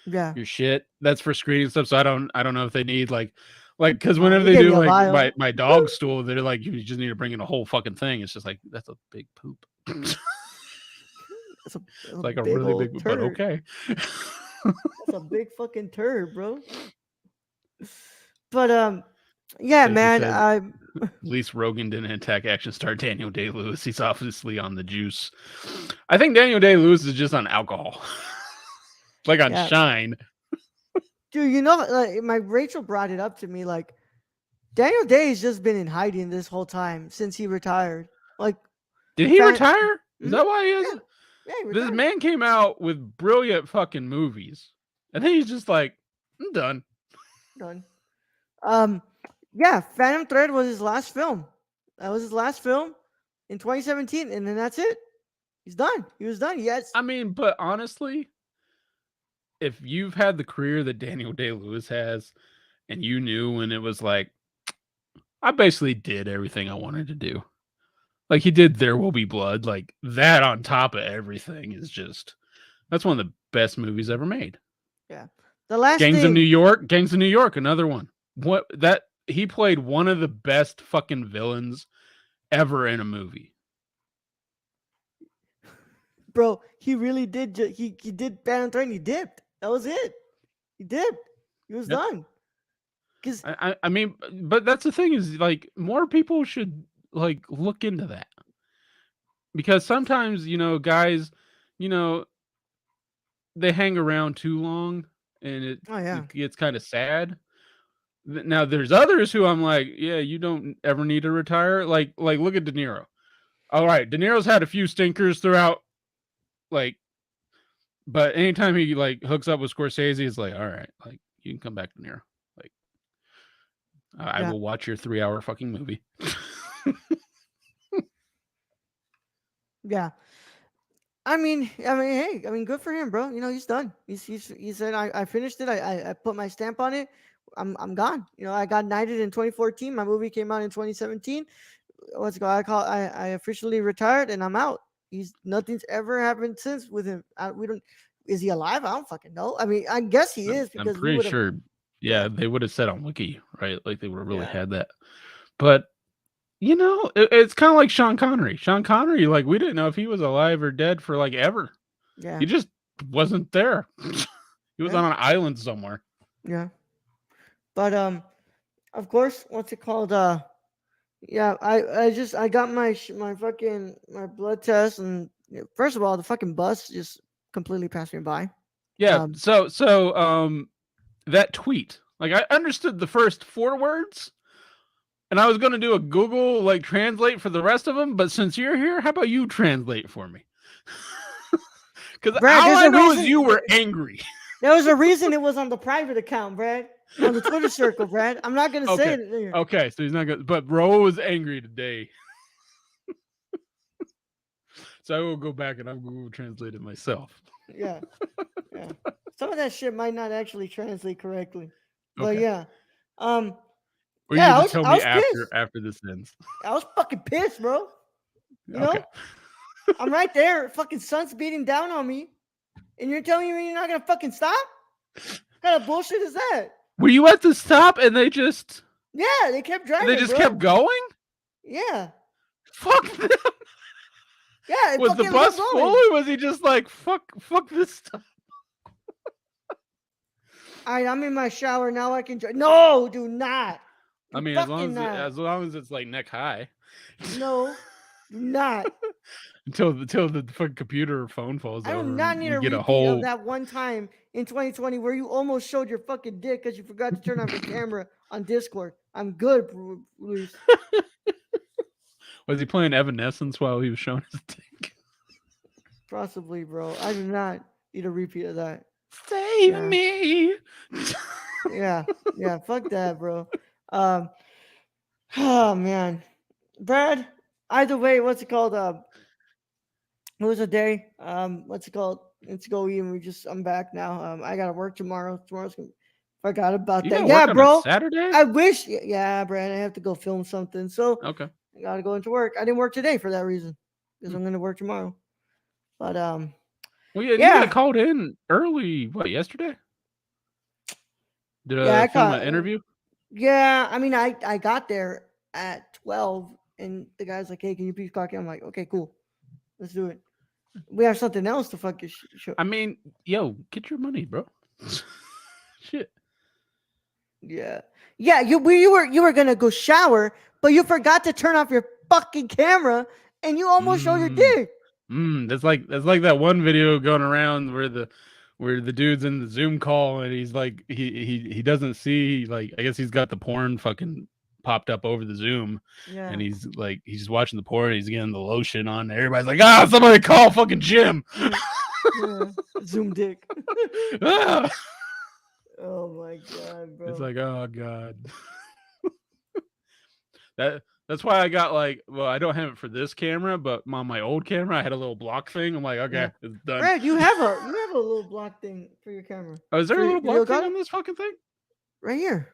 Speaker 1: Yeah.
Speaker 2: Your shit. That's for screening stuff. So I don't know if they need like because whenever
Speaker 1: They
Speaker 2: they
Speaker 1: gave
Speaker 2: do
Speaker 1: me a
Speaker 2: like
Speaker 1: vial.
Speaker 2: my dog stool, they're like you just need to bring in a whole fucking thing. It's just like that's a big poop.
Speaker 1: That's a
Speaker 2: Like a
Speaker 1: big
Speaker 2: really
Speaker 1: old
Speaker 2: big, but
Speaker 1: turd.
Speaker 2: okay.
Speaker 1: That's a big fucking turd, bro. But yeah,
Speaker 2: It
Speaker 1: man.
Speaker 2: says
Speaker 1: I
Speaker 2: at least Rogan didn't attack action star Daniel Day-Lewis. He's obviously on the juice. I think Daniel Day-Lewis is just on alcohol, like on
Speaker 1: yeah,
Speaker 2: Shine.
Speaker 1: dude. You know, like, my Rachel brought it up to me. Like, Daniel Day has just been in hiding this whole time since he retired. Like,
Speaker 2: Did he retire? Is
Speaker 1: Mhm.
Speaker 2: that why he
Speaker 1: Yeah,
Speaker 2: is?
Speaker 1: yeah, he
Speaker 2: This
Speaker 1: retired.
Speaker 2: man came out with brilliant fucking movies, and then he's just like, I'm done.
Speaker 1: Done. Um, yeah, Phantom Thread was his last film. That was his last film, in 2017, and then that's it. He's done. He was done. Yes.
Speaker 2: I mean, but honestly, if you've had the career that Daniel Day-Lewis has, and you knew when it was like, I basically did everything I wanted to do. Like he did There Will Be Blood. Like that on top of everything is just that's one of the best movies ever made.
Speaker 1: Yeah. The last
Speaker 2: Gangs of
Speaker 1: thing.
Speaker 2: New York, Gangs of New York, another one. What that he played one of the best fucking villains ever in a movie.
Speaker 1: Bro, he really did. He did Bad and Train. He dipped. That was it. He dipped. He was
Speaker 2: Yep.
Speaker 1: done. Because
Speaker 2: I mean, but that's the thing is like more people should like look into that because sometimes guys, you know, they hang around too long and it
Speaker 1: oh yeah,
Speaker 2: it gets kind of sad. Now there's others who I'm like, yeah, you don't ever need to retire. Like look at De Niro. All right, De Niro's had a few stinkers throughout, like, but anytime he like hooks up with Scorsese, it's like, all right, like you can come back, De Niro. Like, I
Speaker 1: yeah,
Speaker 2: will watch your 3-hour fucking movie.
Speaker 1: yeah. Hey, good for him, bro. You know, he's done. He said, I finished it. I put my stamp on it. I'm gone. You know, I got knighted in 2014. My movie came out in 2017. What's it called? I officially retired and I'm out. He's nothing's ever happened since with him. We don't. Is he alive? I don't fucking know. I mean, I guess he is
Speaker 2: I'm
Speaker 1: because we
Speaker 2: pretty
Speaker 1: would have.
Speaker 2: sure,
Speaker 1: Yeah,
Speaker 2: yeah, they would have said on Wiki, right? Like they would have really
Speaker 1: yeah,
Speaker 2: had that. But it's kind of like Sean Connery. Sean Connery, like we didn't know if he was alive or dead for like ever.
Speaker 1: yeah,
Speaker 2: He just wasn't there. He was
Speaker 1: yeah,
Speaker 2: on an island somewhere.
Speaker 1: yeah. But of course, what's it called? Yeah, I got my fucking my blood test, and first of all, the fucking bus just completely passed me by.
Speaker 2: Yeah.
Speaker 1: Um,
Speaker 2: So that tweet, like I understood the first 4 words, and I was going to do a Google like translate for the rest of them. But since you're here, how about you translate for me? Because
Speaker 1: Brad,
Speaker 2: all
Speaker 1: there's
Speaker 2: I
Speaker 1: a
Speaker 2: know is
Speaker 1: reason.
Speaker 2: you were angry.
Speaker 1: There was a reason it was on the private account, Brad, on the Twitter circle, Brad. I'm not gonna say
Speaker 2: Okay.
Speaker 1: it here.
Speaker 2: Okay. So he's not good. But Ro was angry today. So I will go back and I'll Google translate it myself.
Speaker 1: Yeah, yeah. Some of that shit might not actually translate correctly, but
Speaker 2: Okay.
Speaker 1: yeah, um,
Speaker 2: Or you
Speaker 1: yeah.
Speaker 2: can just tell
Speaker 1: I
Speaker 2: me
Speaker 1: was pissed.
Speaker 2: after this ends.
Speaker 1: I was fucking pissed, bro. You
Speaker 2: Okay.
Speaker 1: know, I'm right there. Fucking sun's beating down on me, and you're telling me you're not gonna fucking stop? What kind of bullshit is that?
Speaker 2: Were you at the stop and they just
Speaker 1: Yeah, they kept driving,
Speaker 2: kept
Speaker 1: bro.
Speaker 2: going?
Speaker 1: Yeah,
Speaker 2: Fuck them.
Speaker 1: yeah, it
Speaker 2: Was the
Speaker 1: fucking kept
Speaker 2: bus full
Speaker 1: going.
Speaker 2: or was he just like fuck this stuff?
Speaker 1: All right, I'm in my shower now. I can drive. No, do not.
Speaker 2: I
Speaker 1: Do
Speaker 2: mean,
Speaker 1: fucking not.
Speaker 2: as long as it's like neck high.
Speaker 1: No, do not.
Speaker 2: until the fucking computer or phone falls
Speaker 1: I do
Speaker 2: over
Speaker 1: not
Speaker 2: and
Speaker 1: need
Speaker 2: we
Speaker 1: a
Speaker 2: get a
Speaker 1: repeat of
Speaker 2: whole.
Speaker 1: that one time in 2020 where you almost showed your fucking dick because you forgot to turn off your camera on Discord. I'm good, Bruce.
Speaker 2: Was he playing Evanescence while he was showing his dick?
Speaker 1: Possibly, bro. I do not need a repeat of that.
Speaker 2: Save
Speaker 1: Yeah.
Speaker 2: me.
Speaker 1: Yeah, yeah. Fuck that, bro. Um. Oh man, Brad. Either way, what's it called? It was a day. What's it called? Let's go eat. And I'm back now. I gotta work tomorrow. Forgot about
Speaker 2: You
Speaker 1: that.
Speaker 2: gotta
Speaker 1: Yeah,
Speaker 2: work on a
Speaker 1: bro.
Speaker 2: Saturday?
Speaker 1: I wish. Yeah, Brad. I have to go film something. So
Speaker 2: Okay.
Speaker 1: I gotta go into work. I didn't work today for that reason because
Speaker 2: Hmm.
Speaker 1: I'm gonna work tomorrow. But
Speaker 2: Well, yeah, you got
Speaker 1: yeah,
Speaker 2: called in early. What, yesterday? Did
Speaker 1: yeah.
Speaker 2: I film an interview?
Speaker 1: Yeah. I mean, I got there at 12, and the guy's like, "Hey, can you please clock in?" I'm like, "Okay, cool. Let's do it." We have something else to fucking show.
Speaker 2: I mean, yo, get your money, bro. Shit.
Speaker 1: Yeah, yeah. You were gonna go shower, but you forgot to turn off your fucking camera, and you almost showed your
Speaker 2: Mm.
Speaker 1: dick.
Speaker 2: That's like that one video going around where the dude's in the Zoom call and he's like he doesn't see, like, I guess he's got the porn fucking popped up over the Zoom
Speaker 1: Yeah,
Speaker 2: and he's just watching the porn and he's getting the lotion on and everybody's like, somebody call fucking Jim.
Speaker 1: yeah. Zoom dick.
Speaker 2: Ah!
Speaker 1: Oh my god, bro.
Speaker 2: It's like, oh god. That's That's why I got like, well, I don't have it for this camera, but on my old camera, I had a little block thing. I'm like,
Speaker 1: Yeah.
Speaker 2: okay, it's done.
Speaker 1: Brad, you have a little block thing for your camera.
Speaker 2: Oh, is there
Speaker 1: For
Speaker 2: a
Speaker 1: your,
Speaker 2: little
Speaker 1: your
Speaker 2: block thing
Speaker 1: Elgato?
Speaker 2: on this fucking thing?
Speaker 1: Right here.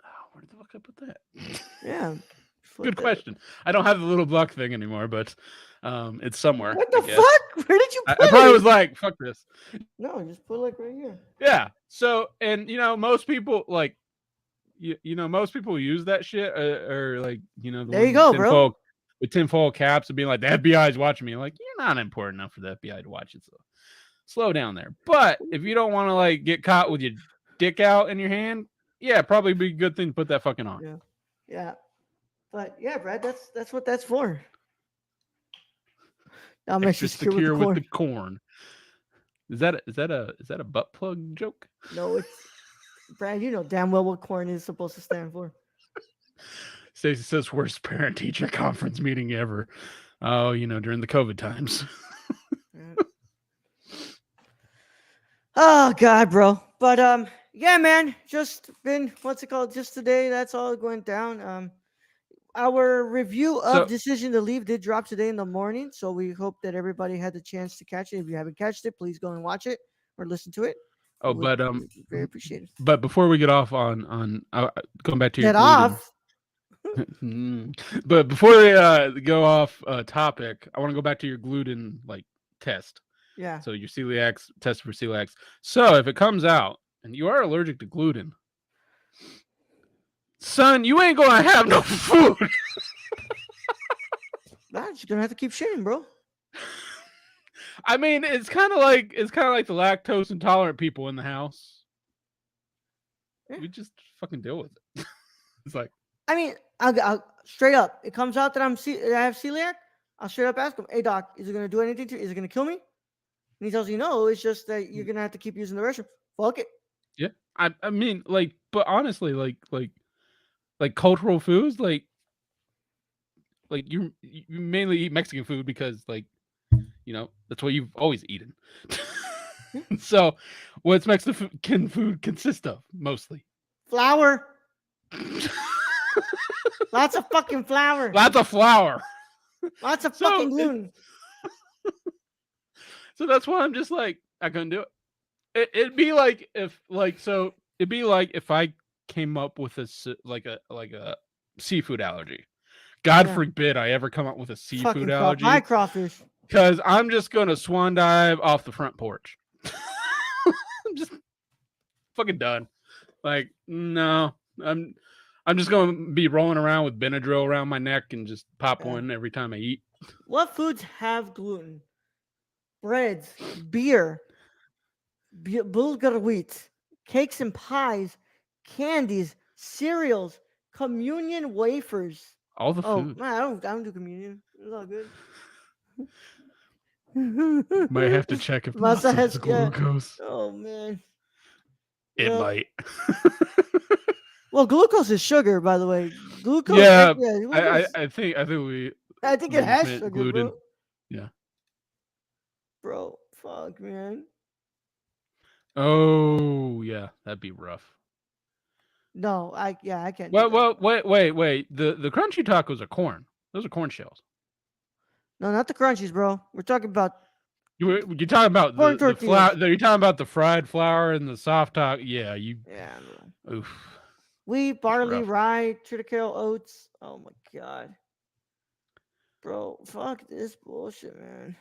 Speaker 2: Oh, where the fuck I put that?
Speaker 1: Yeah.
Speaker 2: Good question. I don't have the little block thing anymore, but it's somewhere.
Speaker 1: What
Speaker 2: I
Speaker 1: the
Speaker 2: guess.
Speaker 1: fuck? Where did you put
Speaker 2: I
Speaker 1: it?
Speaker 2: probably was like, fuck this.
Speaker 1: No, just put it like right here.
Speaker 2: Yeah. So, and most people like, most people use that shit or like, the
Speaker 1: There you
Speaker 2: ones
Speaker 1: go, bro.
Speaker 2: with tinfoil caps and being like, the FBI is watching me. Like, you're not important enough for the FBI to watch it. So slow down there. But if you don't want to like get caught with your dick out in your hand, yeah, probably be a good thing to put that fucking on.
Speaker 1: Yeah. Yeah. But yeah, Brad, that's what that's for. I'm
Speaker 2: Extra
Speaker 1: actually secure with the corn.
Speaker 2: corn. Is that a butt plug joke?
Speaker 1: No, it's Brad, you know damn well what corn is supposed to stand for.
Speaker 2: Stacey says worst parent teacher conference meeting ever. Oh, during the COVID times.
Speaker 1: Oh God, bro. But yeah, man, just been what's it called? Just today, that's all went down. Our review of
Speaker 2: So-
Speaker 1: Decision to Leave did drop today in the morning, so we hope that everybody had the chance to catch it. If you haven't catched it, please go and watch it or listen to it.
Speaker 2: Oh,
Speaker 1: Would
Speaker 2: but
Speaker 1: be very appreciated.
Speaker 2: But before we get off on going back to your
Speaker 1: Get
Speaker 2: gluten-
Speaker 1: off.
Speaker 2: But before we go off topic, I want to go back to your gluten like test.
Speaker 1: Yeah.
Speaker 2: So your celiac test for celiac. So if it comes out and you are allergic to gluten, son, you ain't gonna have no food.
Speaker 1: Nah, you're gonna have to keep shitting, bro.
Speaker 2: I mean, it's kind of like the lactose intolerant people in the house.
Speaker 1: Yeah.
Speaker 2: We just fucking deal with it. It's like,
Speaker 1: I mean, I'll straight up. It comes out that I have celiac. I'll straight up ask him, "Hey doc, is it gonna do anything to you? Is it gonna kill me?" And he tells you no. It's just that you're gonna have to keep using the restroom. Fuck it.
Speaker 2: yeah. I mean, like, but honestly, like cultural foods, like you mainly eat Mexican food because like, that's what you've always eaten. So, what's Mexican food consist of mostly?
Speaker 1: Flour. Lots of fucking flour.
Speaker 2: Lots of flour.
Speaker 1: Lots of
Speaker 2: So,
Speaker 1: fucking gluten.
Speaker 2: So that's why I'm just like, I couldn't do it. It'd be like if I came up with a seafood allergy. God
Speaker 1: Yeah.
Speaker 2: forbid I ever come up with a seafood
Speaker 1: Fucking
Speaker 2: allergy.
Speaker 1: my crawfish.
Speaker 2: Because I'm just gonna swan dive off the front porch. I'm just fucking done. Like, no, I'm just gonna be rolling around with Benadryl around my neck and just pop
Speaker 1: Yeah.
Speaker 2: one every time I eat.
Speaker 1: What foods have gluten? Breads, beer, bulgur wheat, cakes and pies, candies, cereals, communion wafers.
Speaker 2: All the
Speaker 1: Oh,
Speaker 2: food.
Speaker 1: man, I don't do communion. It's all good.
Speaker 2: Might have to check if
Speaker 1: Masa
Speaker 2: Masa
Speaker 1: has-
Speaker 2: has
Speaker 1: yeah.
Speaker 2: glucose.
Speaker 1: Oh man.
Speaker 2: It
Speaker 1: Well,
Speaker 2: might.
Speaker 1: Well, glucose is sugar, by the way. Glucose.
Speaker 2: Yeah,
Speaker 1: what
Speaker 2: I
Speaker 1: is-
Speaker 2: think we
Speaker 1: I think it has
Speaker 2: meant
Speaker 1: sugar,
Speaker 2: gluten.
Speaker 1: bro.
Speaker 2: Yeah.
Speaker 1: Bro, fuck, man.
Speaker 2: Oh yeah, that'd be rough.
Speaker 1: No, I can't.
Speaker 2: Well,
Speaker 1: do that.
Speaker 2: wait. The crunchy tacos are corn. Those are corn shells.
Speaker 1: No, not the crunchies, bro. We're talking about
Speaker 2: You're talking about
Speaker 1: Corn
Speaker 2: the flour.
Speaker 1: tortillas.
Speaker 2: You're talking about the fried flour and the soft taco. Yeah,
Speaker 1: bro.
Speaker 2: Oof.
Speaker 1: Wheat, barley,
Speaker 2: rough.
Speaker 1: rye, triticale oats. Oh my god. Bro, fuck this bullshit, man.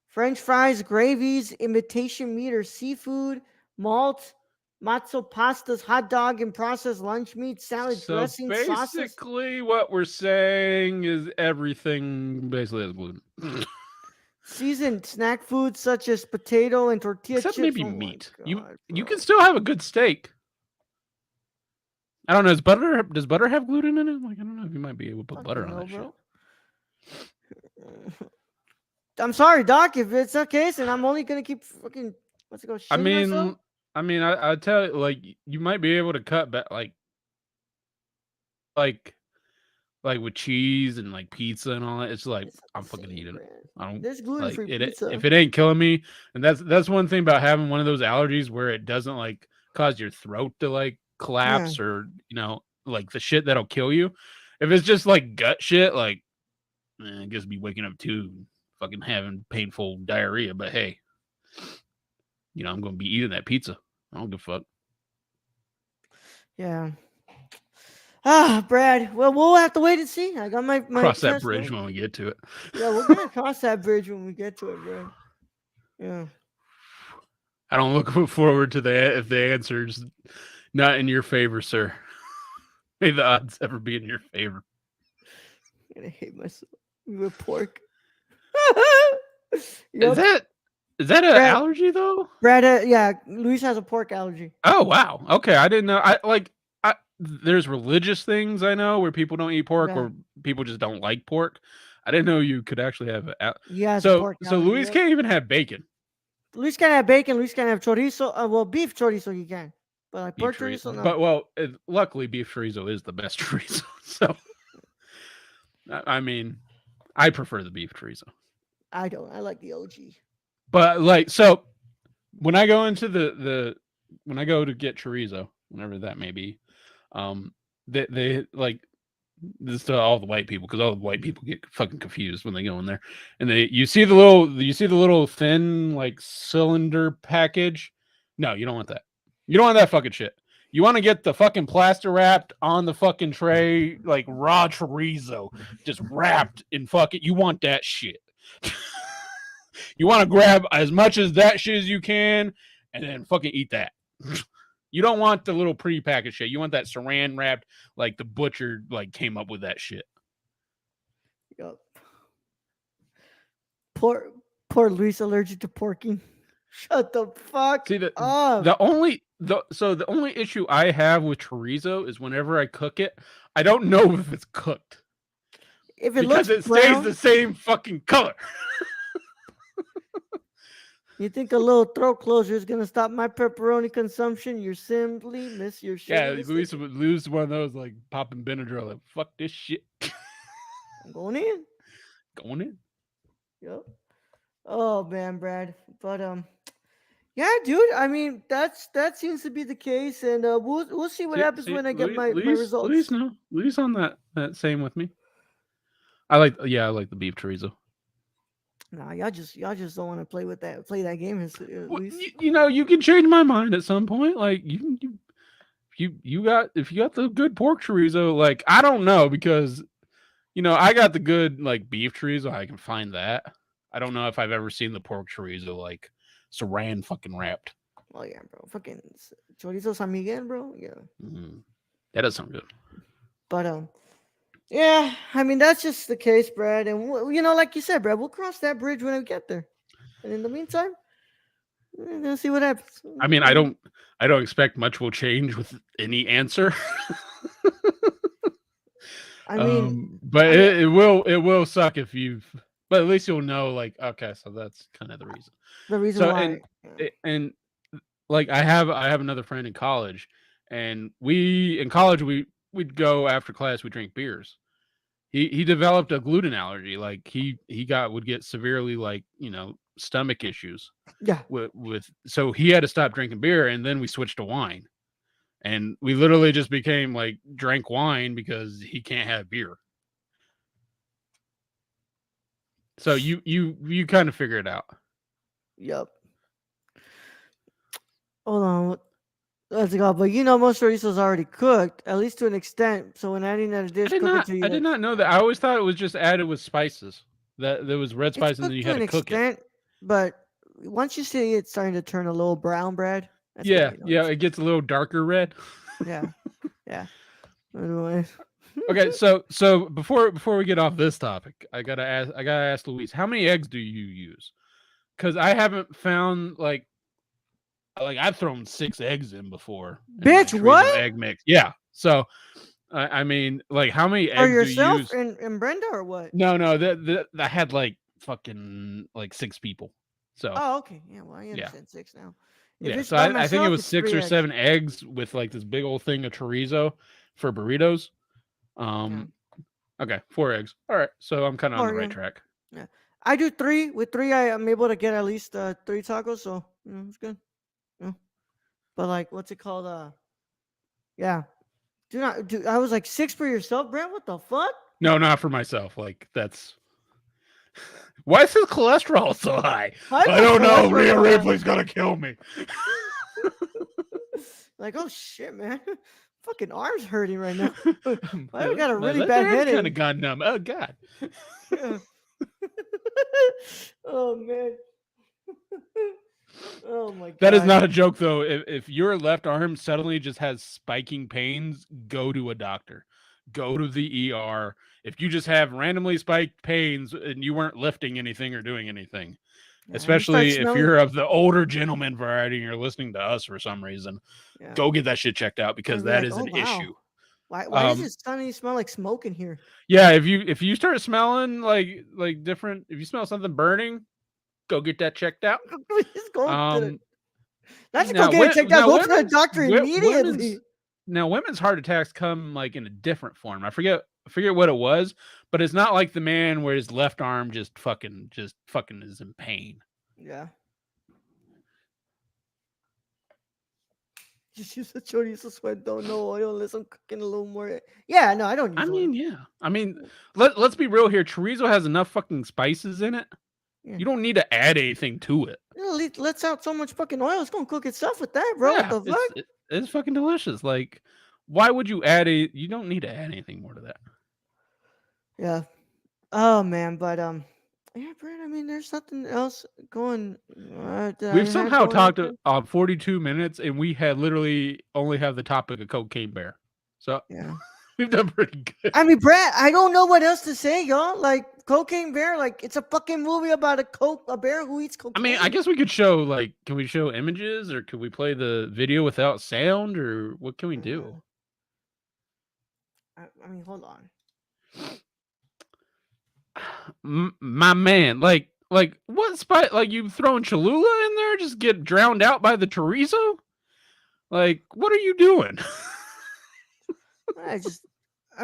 Speaker 1: French fries, gravies, imitation meat or seafood, malt, matzo pastas, hot dog and processed lunch meat, salad
Speaker 2: So
Speaker 1: dressing, sauces.
Speaker 2: basically, what we're saying is everything basically has gluten,
Speaker 1: Seasoned snack foods such as potato and tortilla
Speaker 2: except
Speaker 1: chips.
Speaker 2: maybe
Speaker 1: Oh my
Speaker 2: meat.
Speaker 1: God,
Speaker 2: You
Speaker 1: bro.
Speaker 2: can still have a good steak. I don't know. Does butter have gluten in it? Like, I don't know if you might be able to put butter on that shit.
Speaker 1: I'm sorry, Doc. If it's the case, and I'm only gonna keep fucking what's it called?
Speaker 2: I
Speaker 1: shitting myself?
Speaker 2: mean, I tell you, like, you might be able to cut back, like with cheese and like pizza and all that. It's like
Speaker 1: It's not
Speaker 2: I'm
Speaker 1: the
Speaker 2: fucking
Speaker 1: same,
Speaker 2: eating it.
Speaker 1: man.
Speaker 2: I don't
Speaker 1: There's
Speaker 2: like
Speaker 1: gluten-free
Speaker 2: it.
Speaker 1: pizza.
Speaker 2: If it ain't killing me, and that's one thing about having one of those allergies where it doesn't like cause your throat to like collapse or like the shit that'll kill you. If it's just like gut shit, like I guess be waking up too, fucking having painful diarrhea. But hey, I'm gonna be eating that pizza. I don't give a fuck.
Speaker 1: Yeah. Brad. Well, we'll have to wait and see. I got my
Speaker 2: Cross that
Speaker 1: test.
Speaker 2: bridge when we get to it.
Speaker 1: Yeah, we're gonna cross that bridge when we get to it, Brad. Yeah.
Speaker 2: I don't look forward to that if the answer's not in your favor, sir. May the odds ever be in your favor.
Speaker 1: I'm gonna hate myself. With pork.
Speaker 2: Is
Speaker 1: Yep.
Speaker 2: that an
Speaker 1: Brad,
Speaker 2: allergy though?
Speaker 1: Brad, yeah, Luis has a pork allergy.
Speaker 2: Oh wow. Okay, I didn't know. There's religious things I know where people don't eat pork
Speaker 1: Yeah.
Speaker 2: or people just don't like pork. I didn't know you could actually have
Speaker 1: He has a
Speaker 2: so
Speaker 1: pork
Speaker 2: so
Speaker 1: allergy.
Speaker 2: Luis
Speaker 1: Yep.
Speaker 2: can't even have bacon.
Speaker 1: Luis can have bacon. Luis can have chorizo. Well, beef chorizo he can, but like
Speaker 2: Beef
Speaker 1: pork
Speaker 2: chorizo.
Speaker 1: chorizo, no.
Speaker 2: But luckily beef chorizo is the best chorizo. So I mean, I prefer the beef chorizo.
Speaker 1: I don't. I like the OG.
Speaker 2: But like so when I go into when I go to get chorizo, whenever that may be, they like this to all the white people because all the white people get fucking confused when they go in there, and you see the little thin like cylinder package. No, you don't want that. You don't want that fucking shit. You want to get the fucking plaster wrapped on the fucking tray like raw chorizo, just wrapped in fucking. You want that shit. You want to grab as much as that shit as you can, and then fucking eat that. You don't want the little pre-packaged shit. You want that saran wrapped, like the butcher like came up with that shit.
Speaker 1: Yep. Poor Luis allergic to porking. Shut the fuck
Speaker 2: See
Speaker 1: up.
Speaker 2: the only issue I have with chorizo is whenever I cook it, I don't know if it's cooked
Speaker 1: If it
Speaker 2: because
Speaker 1: looks
Speaker 2: it
Speaker 1: brown,
Speaker 2: stays the same fucking color.
Speaker 1: you think a little throat closure is gonna stop my pepperoni consumption? You simply miss your shit.
Speaker 2: Yeah, Luis would lose one of those like popping Benadryl. Like fuck this shit.
Speaker 1: I'm going in.
Speaker 2: Going in.
Speaker 1: Yep. Oh man, Brad. But yeah, dude. I mean, that seems to be the case, and we'll see what happens when I get my results.
Speaker 2: Luis on that same with me. I like the beef chorizo.
Speaker 1: Nah, y'all just don't want to play that game. At
Speaker 2: Well,
Speaker 1: least
Speaker 2: you can change my mind at some point. Like you got if you got the good pork chorizo, like I don't know because I got the good like beef chorizo. I can find that. I don't know if I've ever seen the pork chorizo like saran fucking wrapped.
Speaker 1: Oh yeah, bro. Fucking chorizo San Miguel, bro. Yeah.
Speaker 2: Mm-hmm. That does sound good.
Speaker 1: But yeah. I mean, that's just the case, Brad. And like you said, Brad, we'll cross that bridge when we get there. And in the meantime, we're gonna see what happens.
Speaker 2: I mean, I don't expect much will change with any answer.
Speaker 1: I mean,
Speaker 2: but it will suck if but at least you'll know like okay, so that's kind of the reason.
Speaker 1: The reason why.
Speaker 2: And like I have another friend in college, and in college we'd go after class, we drink beers. He developed a gluten allergy. Like he would get severely like stomach issues.
Speaker 1: Yeah.
Speaker 2: With so he had to stop drinking beer, and then we switched to wine, and we literally just became like drank wine because he can't have beer. So you kind of figure it out.
Speaker 1: Yep. Hold on. Let's go. But most chorizo's already cooked, at least to an extent. So when adding that dish,
Speaker 2: I did not know that. I always thought it was just added with spices. That there was red spice, and then you had to cook it.
Speaker 1: But once you see it starting to turn a little brown, Brad.
Speaker 2: Yeah, it gets a little darker red.
Speaker 1: Yeah, yeah. Anyways.
Speaker 2: Okay, so before we get off this topic, I gotta ask Luis, how many eggs do you use? Because I haven't found like I've thrown 6 eggs in before.
Speaker 1: Bitch, what?
Speaker 2: Egg mix. Yeah. So I mean, like, how many eggs
Speaker 1: for yourself
Speaker 2: do you use?
Speaker 1: and Brenda or what?
Speaker 2: No, that I had like fucking like 6 people. So.
Speaker 1: Oh, okay. Yeah, well, I understand 6 now.
Speaker 2: Yeah, so I think it was 6 or 7 eggs with like this big old thing of chorizo for burritos. Okay, 4 eggs. All right, so I'm kind of on the right track.
Speaker 1: Yeah, I do 3. With 3, I'm able to get at least 3 tacos, so it's good. Yeah. But like, what's it called? Yeah, Do not do. I was like 6 for yourself, Brent. What the fuck?
Speaker 2: No, not for myself. Like that's why is his cholesterol so high?
Speaker 1: Why is
Speaker 2: I
Speaker 1: my
Speaker 2: don't know.
Speaker 1: cholesterol
Speaker 2: Rhea
Speaker 1: so high?
Speaker 2: Ripley's gonna kill me.
Speaker 1: Like, oh shit, man. Fucking arms hurting right now. Why do I got a
Speaker 2: My
Speaker 1: really
Speaker 2: left
Speaker 1: bad
Speaker 2: arm's kind of
Speaker 1: headache?
Speaker 2: gone numb. Oh god.
Speaker 1: Yeah. Oh man. Oh my god.
Speaker 2: That is not a joke though. If your left arm suddenly just has spiking pains, go to a doctor. Go to the ER. If you just have randomly spiked pains and you weren't lifting anything or doing anything,
Speaker 1: Yeah, and you start
Speaker 2: especially if
Speaker 1: smelling.
Speaker 2: you're of the older gentleman variety and you're listening to us for some reason,
Speaker 1: Yeah.
Speaker 2: go get that shit checked out
Speaker 1: And
Speaker 2: because
Speaker 1: be
Speaker 2: that
Speaker 1: like,
Speaker 2: is
Speaker 1: oh
Speaker 2: an issue.
Speaker 1: wow. Why does it suddenly smell like smoke in here?
Speaker 2: Yeah, if you start smelling like different, if you smell something burning, go get that checked out.
Speaker 1: Just go to the,
Speaker 2: Um,
Speaker 1: not to go get it checked out. Go to the doctor immediately.
Speaker 2: women's heart attacks come like in a different form. I forget what it was, but it's not like the man where his left arm just fucking is in pain.
Speaker 1: Yeah. Just use the chorizo sweat. Don't know oil unless I'm cooking a little more. Yeah, no, I don't use
Speaker 2: I
Speaker 1: oil.
Speaker 2: mean, yeah. I mean, let's be real here. Chorizo has enough fucking spices in it.
Speaker 1: Yeah.
Speaker 2: You don't need to add anything to it.
Speaker 1: It lets out so much fucking oil. It's gonna cook itself with that, bro.
Speaker 2: Yeah,
Speaker 1: What the fuck?
Speaker 2: it's fucking delicious. Like, why would you add you don't need to add anything more to that.
Speaker 1: Yeah. Oh man, but yeah, Brent. I mean, there's something else going.
Speaker 2: We've somehow talked 42 minutes, and we had literally only have the topic of Cocaine Bear. So
Speaker 1: yeah,
Speaker 2: we've done pretty good.
Speaker 1: I mean, Brad, I don't know what else to say, y'all. Like Cocaine Bear, like it's a fucking movie about a bear who eats cocaine.
Speaker 2: I mean, I guess we could show can we show images, or could we play the video without sound, or what can we do?
Speaker 1: I mean, hold on.
Speaker 2: My man, like what spot? Like you throwing Cholula in there, just get drowned out by the chorizo? Like, what are you doing?
Speaker 1: I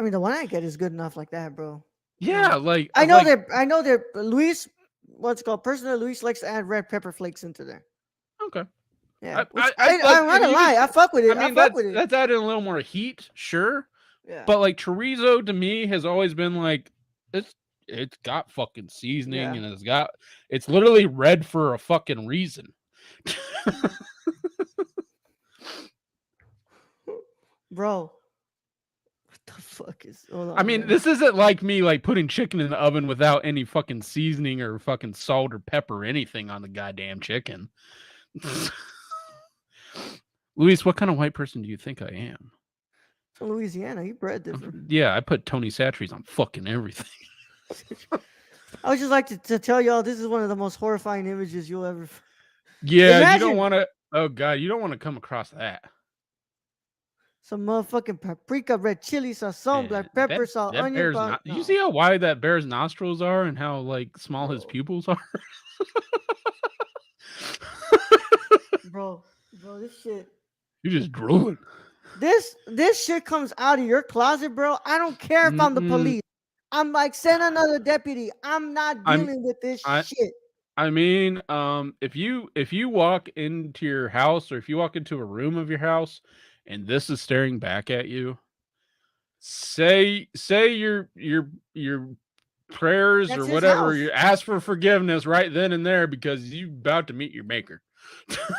Speaker 1: mean, the one I get is good enough like that, bro.
Speaker 2: Yeah, like
Speaker 1: I know that Luis, what's it called? Personally, Luis likes to add red pepper flakes into there.
Speaker 2: Okay.
Speaker 1: Yeah, I'm not gonna lie. I fuck with it. I mean,
Speaker 2: that's adding a little more heat, sure.
Speaker 1: Yeah.
Speaker 2: But like chorizo to me has always been like it's got fucking seasoning and it's literally red for a fucking reason.
Speaker 1: Bro, what the fuck is hold on,
Speaker 2: I mean,
Speaker 1: man.
Speaker 2: this isn't like me like putting chicken in the oven without any fucking seasoning or fucking salt or pepper or anything on the goddamn chicken. Luis, what kind of white person do you think I am?
Speaker 1: From Louisiana, you bred different.
Speaker 2: Yeah, I put Tony Satcheries on fucking everything.
Speaker 1: I would just like to tell y'all this is one of the most horrifying images you'll ever.
Speaker 2: Yeah, imagine, you don't want to. Oh god, you don't want to come across that.
Speaker 1: Some motherfucking paprika, red chili sauce, black pepper, salt, onion.
Speaker 2: No. You see how wide that bear's nostrils are and how like small his pupils are?
Speaker 1: bro, this shit.
Speaker 2: You're just drooling.
Speaker 1: This shit comes out of your closet, bro. I don't care if I'm the police. I'm like, send another deputy. I'm not dealing with this shit.
Speaker 2: I mean, if you walk into your house or if you walk into a room of your house and this is staring back at you, say your prayers or whatever, you ask for forgiveness right then and there because you're about to meet your maker.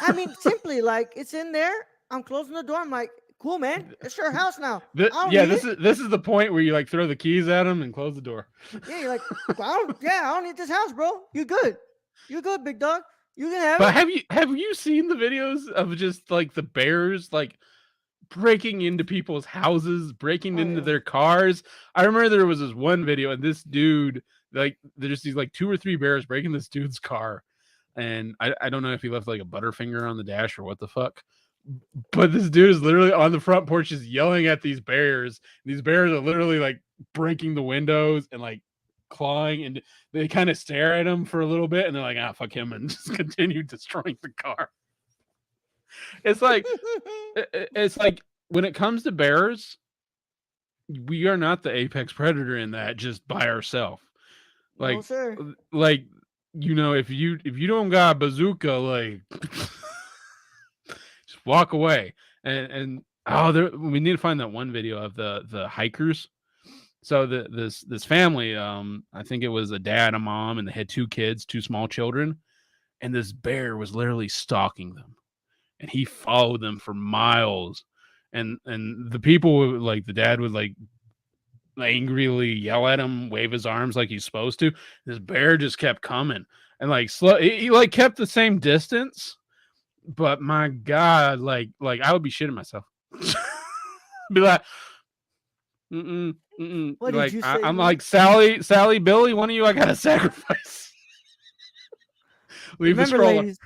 Speaker 1: I mean, simply like it's in there. I'm closing the door. I'm like, cool, man. It's your house now.
Speaker 2: This is the point where you like throw the keys at him and close the door.
Speaker 1: Yeah, you're like, I don't need this house, bro. You good? You good, big dog? You can have
Speaker 2: it.
Speaker 1: But
Speaker 2: have you seen the videos of just like the bears like breaking into people's houses, breaking into their cars? I remember there was this one video and this dude, like there's these like 2 or 3 bears breaking this dude's car. And I don't know if he left like a Butterfinger on the dash or what the fuck. But this dude is literally on the front porch just yelling at these bears. These bears are literally like breaking the windows and like clawing, and they kind of stare at him for a little bit and they're like, fuck him, and just continue destroying the car. It's like when it comes to bears, we are not the apex predator in that just by ourselves. Like,
Speaker 1: no, sir.
Speaker 2: Like, you know, if you don't got a bazooka, like just walk away. And Oh, we need to find that one video of the hikers. So this family, I think it was a dad, a mom, and they had two kids, two small children, and this bear was literally stalking them, and he followed them for miles, and the people like the dad would like angrily yell at him, wave his arms like he's supposed to. This bear just kept coming and like slow. He like kept the same distance, but my God, like I would be shitting myself. Be like, mm-mm, mm-mm.
Speaker 1: What did
Speaker 2: Like
Speaker 1: you say,
Speaker 2: I'm
Speaker 1: man?
Speaker 2: like Sally, Billy. One of you, I gotta sacrifice. Leave the
Speaker 1: Remember,
Speaker 2: stroller.
Speaker 1: ladies,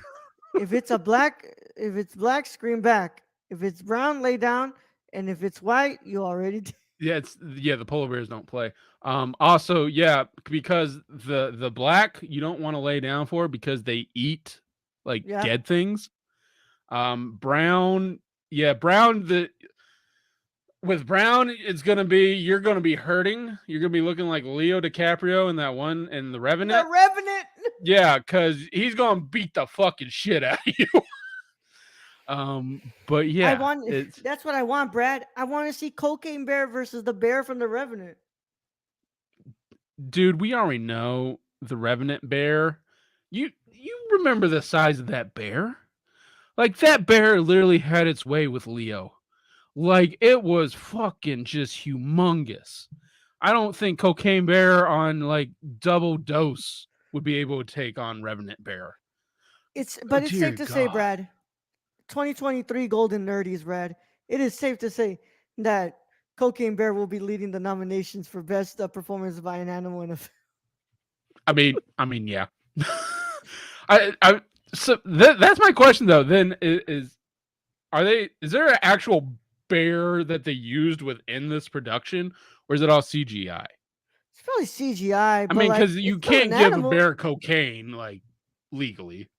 Speaker 1: if it's black, scream back. If it's brown, lay down. And if it's white, you already did.
Speaker 2: Yeah, the polar bears don't play. Also, yeah, because the black you don't want to lay down for because they eat like
Speaker 1: Yeah.
Speaker 2: dead things. Brown, yeah, brown. The With brown, it's gonna be you're gonna be hurting. You're gonna be looking like Leo DiCaprio in that one in the
Speaker 1: The
Speaker 2: Revenant.
Speaker 1: Revenant.
Speaker 2: Yeah, because he's gonna beat the fucking shit out of you. But
Speaker 1: I
Speaker 2: yeah,
Speaker 1: want
Speaker 2: it's
Speaker 1: that's what I want, Brad. I want to see Cocaine Bear versus the bear from the Revenant.
Speaker 2: dude. We already know the Revenant bear. You remember the size of that bear? Like that bear literally had its way with Leo. Like it was fucking just humongous. I don't think Cocaine Bear on like double dose would be able to take on Revenant Bear.
Speaker 1: But it's safe
Speaker 2: Dear
Speaker 1: to say,
Speaker 2: God.
Speaker 1: Brad, 2023 Golden Nerdies, Brad. It is safe to say that Cocaine Bear will be leading the nominations for best performance by an animal in a film.
Speaker 2: Yeah. I so that's my question though. Then is there an actual bear that they used within this production, or is it all CGI?
Speaker 1: It's probably CGI,
Speaker 2: I
Speaker 1: but
Speaker 2: mean,
Speaker 1: like
Speaker 2: because
Speaker 1: it's
Speaker 2: you
Speaker 1: still an
Speaker 2: can't give a
Speaker 1: animal.
Speaker 2: bear cocaine like legally.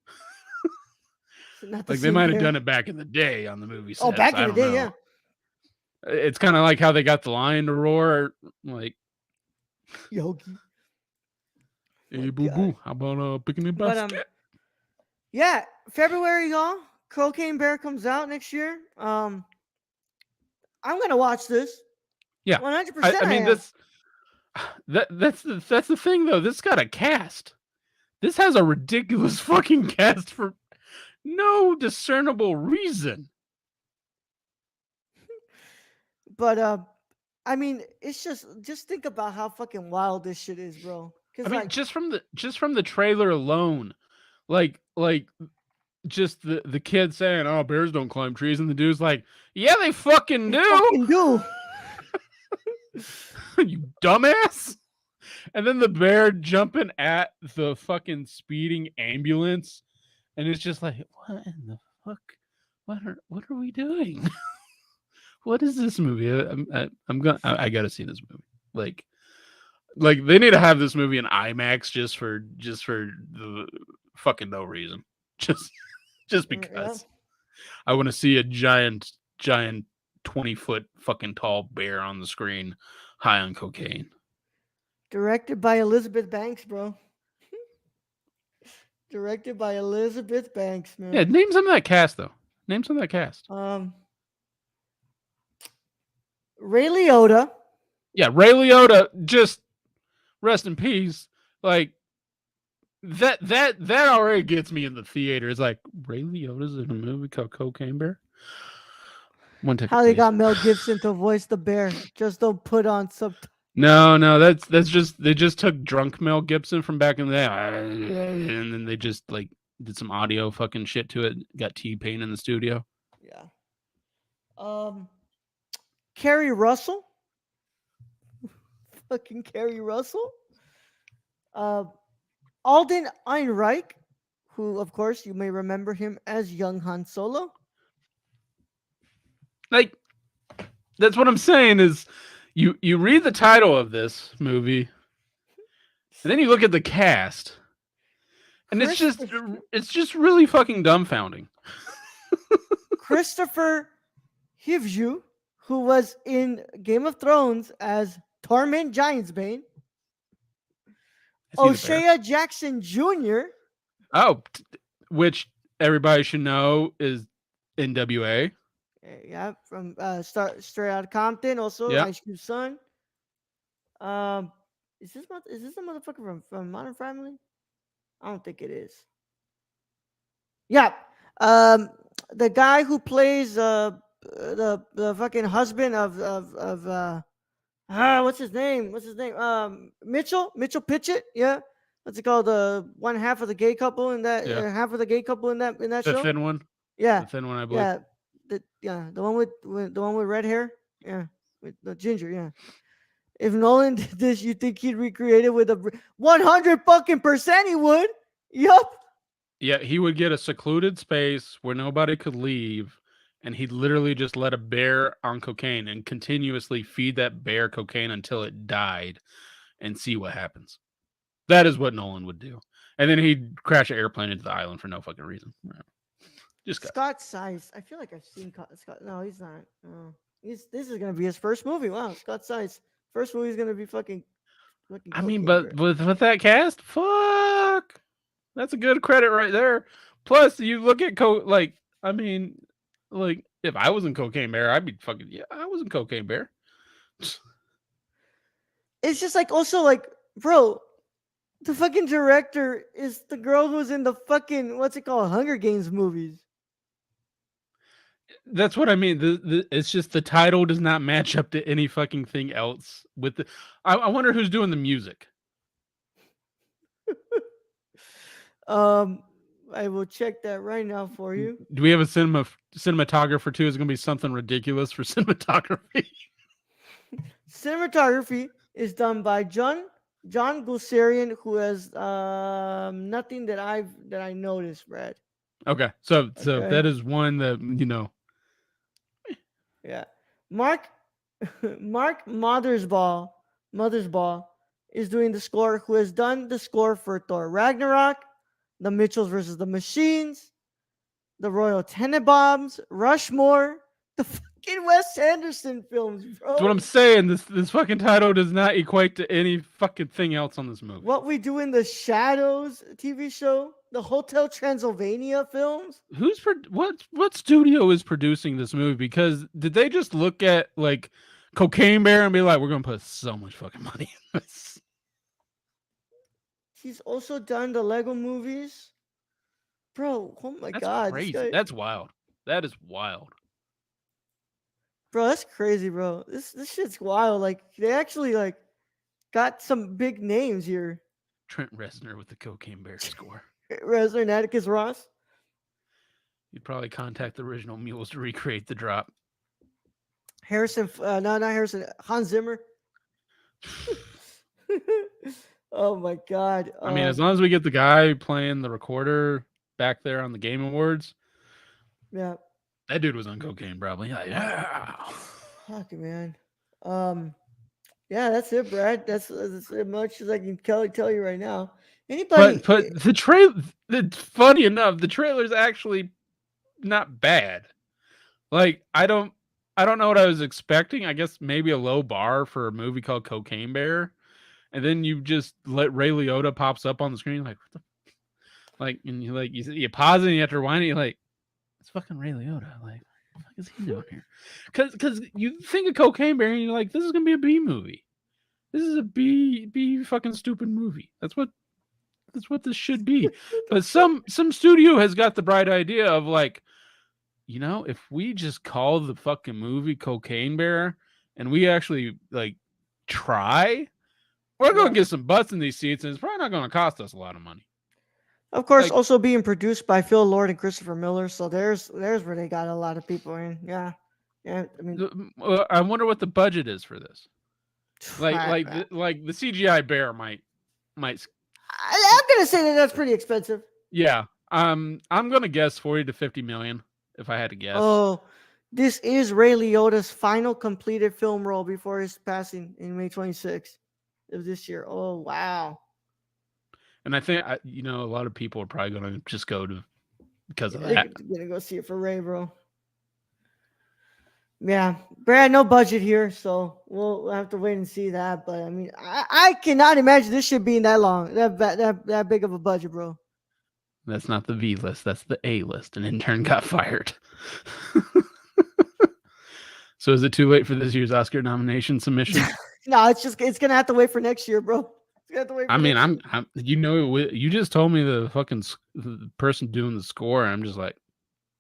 Speaker 1: It's not the
Speaker 2: Like they
Speaker 1: same
Speaker 2: might have
Speaker 1: bear.
Speaker 2: done it back in the day on the movie
Speaker 1: Oh,
Speaker 2: sets.
Speaker 1: back in
Speaker 2: I
Speaker 1: the
Speaker 2: don't
Speaker 1: day,
Speaker 2: know.
Speaker 1: yeah.
Speaker 2: It's kind of like how they got the lion to roar, like,
Speaker 1: Yogi. My
Speaker 2: "Hey, boo
Speaker 1: God.
Speaker 2: boo, how about picking a
Speaker 1: But
Speaker 2: basket?"
Speaker 1: yeah, February, y'all. Cocaine Bear comes out next year. I'm gonna watch this.
Speaker 2: Yeah,
Speaker 1: 100%
Speaker 2: I
Speaker 1: I
Speaker 2: mean
Speaker 1: am.
Speaker 2: that's the thing though. This got a cast. This has a ridiculous fucking cast for no discernible reason.
Speaker 1: But I mean, it's just think about how fucking wild this shit is, bro.
Speaker 2: I
Speaker 1: Cause
Speaker 2: mean,
Speaker 1: like
Speaker 2: just from the trailer alone, like just the kid saying, "Oh, bears don't climb trees," and the dude's like, "Yeah, they fucking
Speaker 1: they
Speaker 2: do,
Speaker 1: fucking do.
Speaker 2: you dumbass." And then the bear jumping at the fucking speeding ambulance, and it's just like, what in the fuck? What are we doing? What is this movie? I gotta see this movie. Like they need to have this movie in IMAX just for the fucking no reason. Just just
Speaker 1: Yeah.
Speaker 2: because I want to see a giant 20-foot fucking tall bear on the screen, high on cocaine.
Speaker 1: Directed by Elizabeth Banks, bro. Directed by Elizabeth Banks,
Speaker 2: Yeah,
Speaker 1: man.
Speaker 2: name some of that cast though. Name some of that cast.
Speaker 1: Um, Ray Liotta.
Speaker 2: Yeah, Ray Liotta, just rest in peace. Like that already gets me in the theater. It's like Ray Liotta's in a movie called Cocaine Bear. One ticket,
Speaker 1: How they
Speaker 2: please.
Speaker 1: got Mel Gibson to voice the bear. Just don't put on sub.
Speaker 2: No, that's just they just took drunk Mel Gibson from back in the day, and then they just like did some audio fucking shit to it. Got T-Pain in the studio.
Speaker 1: Yeah. Um, Carrie Russell. Fucking Carrie Russell. Uh, Alden Ehrenreich, who, of course, you may remember him as young Han Solo.
Speaker 2: Like that's what I'm saying is you read the title of this movie and then you look at the cast and it's just really fucking dumbfounding.
Speaker 1: Christopher Hivju, who was in Game of Thrones as Torment Giantsbane. O'Shea Jackson Jr.
Speaker 2: Oh, which everybody should know is NWA.
Speaker 1: Yeah, from Straight Out of Compton, also
Speaker 2: Yeah.
Speaker 1: Ice Cube's son. Um, is this a motherfucker from Modern Family? I don't think it is. Yeah. Um, the guy who plays the fucking husband of what's his name? What's his name? Mitchell Pitchett. Yeah. What's it called? The one half of the gay couple in that
Speaker 2: Yeah.
Speaker 1: half of the gay couple in that
Speaker 2: The
Speaker 1: show.
Speaker 2: thin one.
Speaker 1: Yeah.
Speaker 2: The thin one, I believe.
Speaker 1: Yeah. The one the one with red hair. Yeah. With the ginger. Yeah. If Nolan did this, you think he'd recreate it with a 100 fucking percent? He would. Yup.
Speaker 2: Yeah, he would get a secluded space where nobody could leave, and he'd literally just let a bear on cocaine and continuously feed that bear cocaine until it died and see what happens. That is what Nolan would do. And then he'd crash an airplane into the island for no fucking reason. Just got
Speaker 1: Scott Size. I feel like I've seen Scott. No, he's not. No. This is gonna be his first movie. Wow, Scott Size. First movie is gonna be fucking
Speaker 2: I mean,
Speaker 1: cocaine
Speaker 2: but
Speaker 1: bear.
Speaker 2: with that cast, fuck. That's a good credit right there. Plus, you look at I mean, like if I was in Cocaine Bear, I'd be fucking yeah. I was in Cocaine Bear.
Speaker 1: It's just like also like, bro, the fucking director is the girl who's in the fucking what's it called, Hunger Games movies.
Speaker 2: That's what I mean. It's just the title does not match up to any fucking thing else. With the, I wonder who's doing the music.
Speaker 1: Um, I will check that right now for you.
Speaker 2: Do we have a cinematographer too? Is it gonna be something ridiculous for cinematography?
Speaker 1: Cinematography is done by John Gulsarian, who has nothing that I noticed, Brad.
Speaker 2: Okay, so
Speaker 1: Okay.
Speaker 2: that is one that you know.
Speaker 1: Yeah. Mark Mark Mothersbaugh is doing the score, who has done the score for Thor Ragnarok, The Mitchells versus the Machines, The Royal Tenenbaums, Rushmore, the fucking Wes Anderson films,
Speaker 2: That's what
Speaker 1: bro.
Speaker 2: I'm saying. This fucking title does not equate to any fucking thing else on this movie.
Speaker 1: What We Do in the Shadows TV show, the Hotel Transylvania films.
Speaker 2: What studio is producing this movie? Because did they just look at like Cocaine Bear and be like, we're gonna put so much fucking money in this?
Speaker 1: He's also done the Lego movies. Bro, oh my
Speaker 2: That's
Speaker 1: god, this
Speaker 2: crazy.
Speaker 1: guy.
Speaker 2: That's wild. That is wild.
Speaker 1: Bro, that's crazy, bro. This shit's wild. Like they actually like got some big names here.
Speaker 2: Trent Reznor with the Cocaine Bear score.
Speaker 1: Reznor and Atticus Ross.
Speaker 2: You'd probably contact the original mules to recreate the drop.
Speaker 1: No, not Harrison. Hans Zimmer. Oh my god.
Speaker 2: I mean, as long as we get the guy playing the recorder back there on the Game Awards,
Speaker 1: Yeah.
Speaker 2: that dude was on cocaine, probably. Like, yeah.
Speaker 1: Fuck man. Um. Yeah, that's it, Brad. That's as much as I can tell you right now. Anybody?
Speaker 2: But the trailer, funny enough, the trailer's actually not bad. Like I don't know what I was expecting. I guess maybe a low bar for a movie called Cocaine Bear, and then you just let Ray Liotta pops up on the screen like what the like, and you pause it and you have to rewind it. You're like, it's fucking Ray Liotta. Like, what the fuck is he doing here? Because you think of Cocaine Bear and you're like, this is gonna be a B movie. This is a B fucking stupid movie. That's what this should be. But some studio has got the bright idea of like, if we just call the fucking movie Cocaine Bear and we actually like try, we're gonna get some butts in these seats, and it's probably not gonna cost us a lot of money.
Speaker 1: Of course,
Speaker 2: Like,
Speaker 1: also being produced by Phil Lord and Christopher Miller. So there's where they got a lot of people in. Yeah. Yeah. I mean,
Speaker 2: I wonder what the budget is for this. Like,
Speaker 1: I,
Speaker 2: the CGI bear might.
Speaker 1: I'm gonna say that that's pretty expensive.
Speaker 2: Yeah. I'm gonna guess 40 to 50 million if I had to guess.
Speaker 1: Oh, this is Ray Liotta's final completed film role before his passing in May 26th of this year. Oh wow.
Speaker 2: And I think a lot of people are probably gonna just go to because of
Speaker 1: They're
Speaker 2: that.
Speaker 1: gonna go see it for Ray, bro. Yeah, Brad, no budget here, so we'll have to wait and see that. But I mean, I cannot imagine this shit being that long, that big of a budget, bro.
Speaker 2: That's not the V list. That's the A list. An intern got fired. So is it too late for this year's Oscar nomination submissions?
Speaker 1: No, it's gonna have to wait for next year, bro. It's gonna have to wait
Speaker 2: I
Speaker 1: for
Speaker 2: mean,
Speaker 1: next year.
Speaker 2: you just told me the fucking the person doing the score, and I'm just like,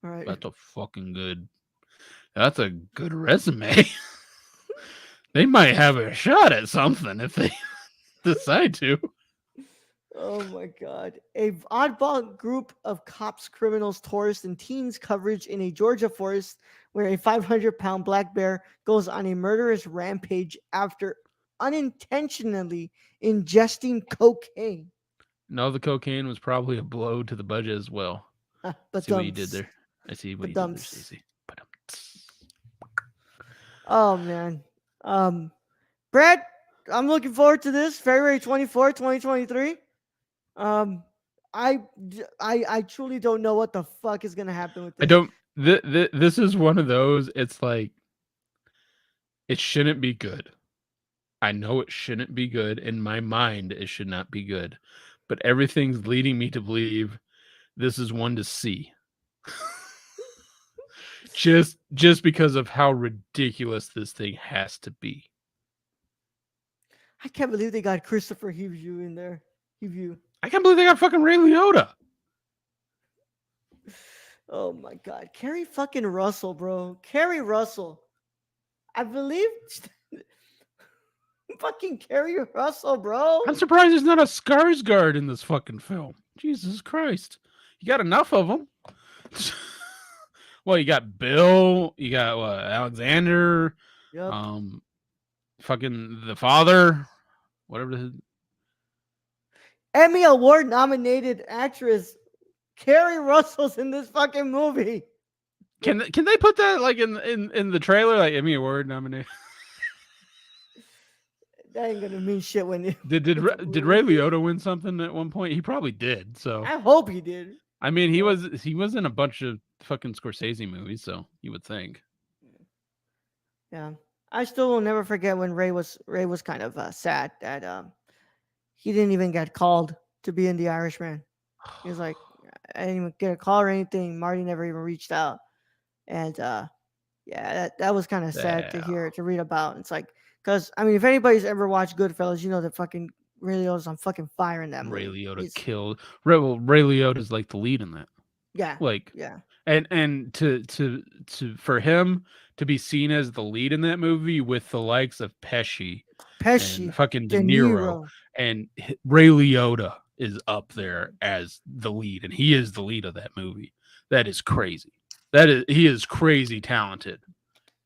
Speaker 1: All right.
Speaker 2: that's a fucking good, that's a good resume. They might have a shot at something if they decide to.
Speaker 1: Oh my god. A oddball group of cops, criminals, tourists, and teens coverage in a Georgia forest where a 500-pound black bear goes on a murderous rampage after unintentionally ingesting cocaine.
Speaker 2: No, the cocaine was probably a blow to the budget as well.
Speaker 1: But
Speaker 2: See what you did
Speaker 1: dumps.
Speaker 2: there. I see what
Speaker 1: But
Speaker 2: you did there,
Speaker 1: dumps.
Speaker 2: Stacey. But
Speaker 1: Oh man. Um Brad, I'm looking forward to this. February 24th, 2023. Um I truly don't know what the fuck is gonna happen with
Speaker 2: I
Speaker 1: this.
Speaker 2: don't. This is one of those. It's like it shouldn't be good. I know it shouldn't be good. In my mind, it should not be good. But everything's leading me to believe this is one to see. Just because of how ridiculous this thing has to be.
Speaker 1: I can't believe they got Christopher Hugh in there. Hugh.
Speaker 2: I can't believe they got fucking Ray Liotta.
Speaker 1: Oh my god. Carrie fucking Russell, bro. Carrie Russell. I believe fucking Carrie Russell, bro.
Speaker 2: I'm surprised there's not a Skarsgård in this fucking film. Jesus Christ. You got enough of them. Well, you got Bill, you got Alexander,
Speaker 1: Yep.
Speaker 2: fucking the father, whatever.
Speaker 1: Emmy Award nominated actress Carrie Russell's in this fucking movie.
Speaker 2: Can they put that like in the trailer, like Emmy Award nomination?
Speaker 1: That ain't gonna mean shit when you.
Speaker 2: Did Ray Liotta win something at one point? He probably did. So
Speaker 1: I hope he did.
Speaker 2: I mean, he was in a bunch of fucking Scorsese movies, so you would think.
Speaker 1: Yeah, I still will never forget when Ray was kind of sad that he didn't even get called to be in The Irishman. He was like, I didn't even get a call or anything. Marty never even reached out, and yeah, that was kind of sad to hear, to read about. It's like, because I mean, if anybody's ever watched Goodfellas, you know that fucking Ray Liotta's on fucking fire in that
Speaker 2: Ray
Speaker 1: movie.
Speaker 2: Liotta killed. Ray Liotta is like the lead in that.
Speaker 1: Yeah,
Speaker 2: Like,
Speaker 1: yeah.
Speaker 2: and to for him to be seen as the lead in that movie with the likes of Pesci and
Speaker 1: Pesci,
Speaker 2: fucking De
Speaker 1: De
Speaker 2: Niro,
Speaker 1: Niro.
Speaker 2: and Ray Liotta is up there as the lead, and he is the lead of that movie. That is crazy. He is crazy talented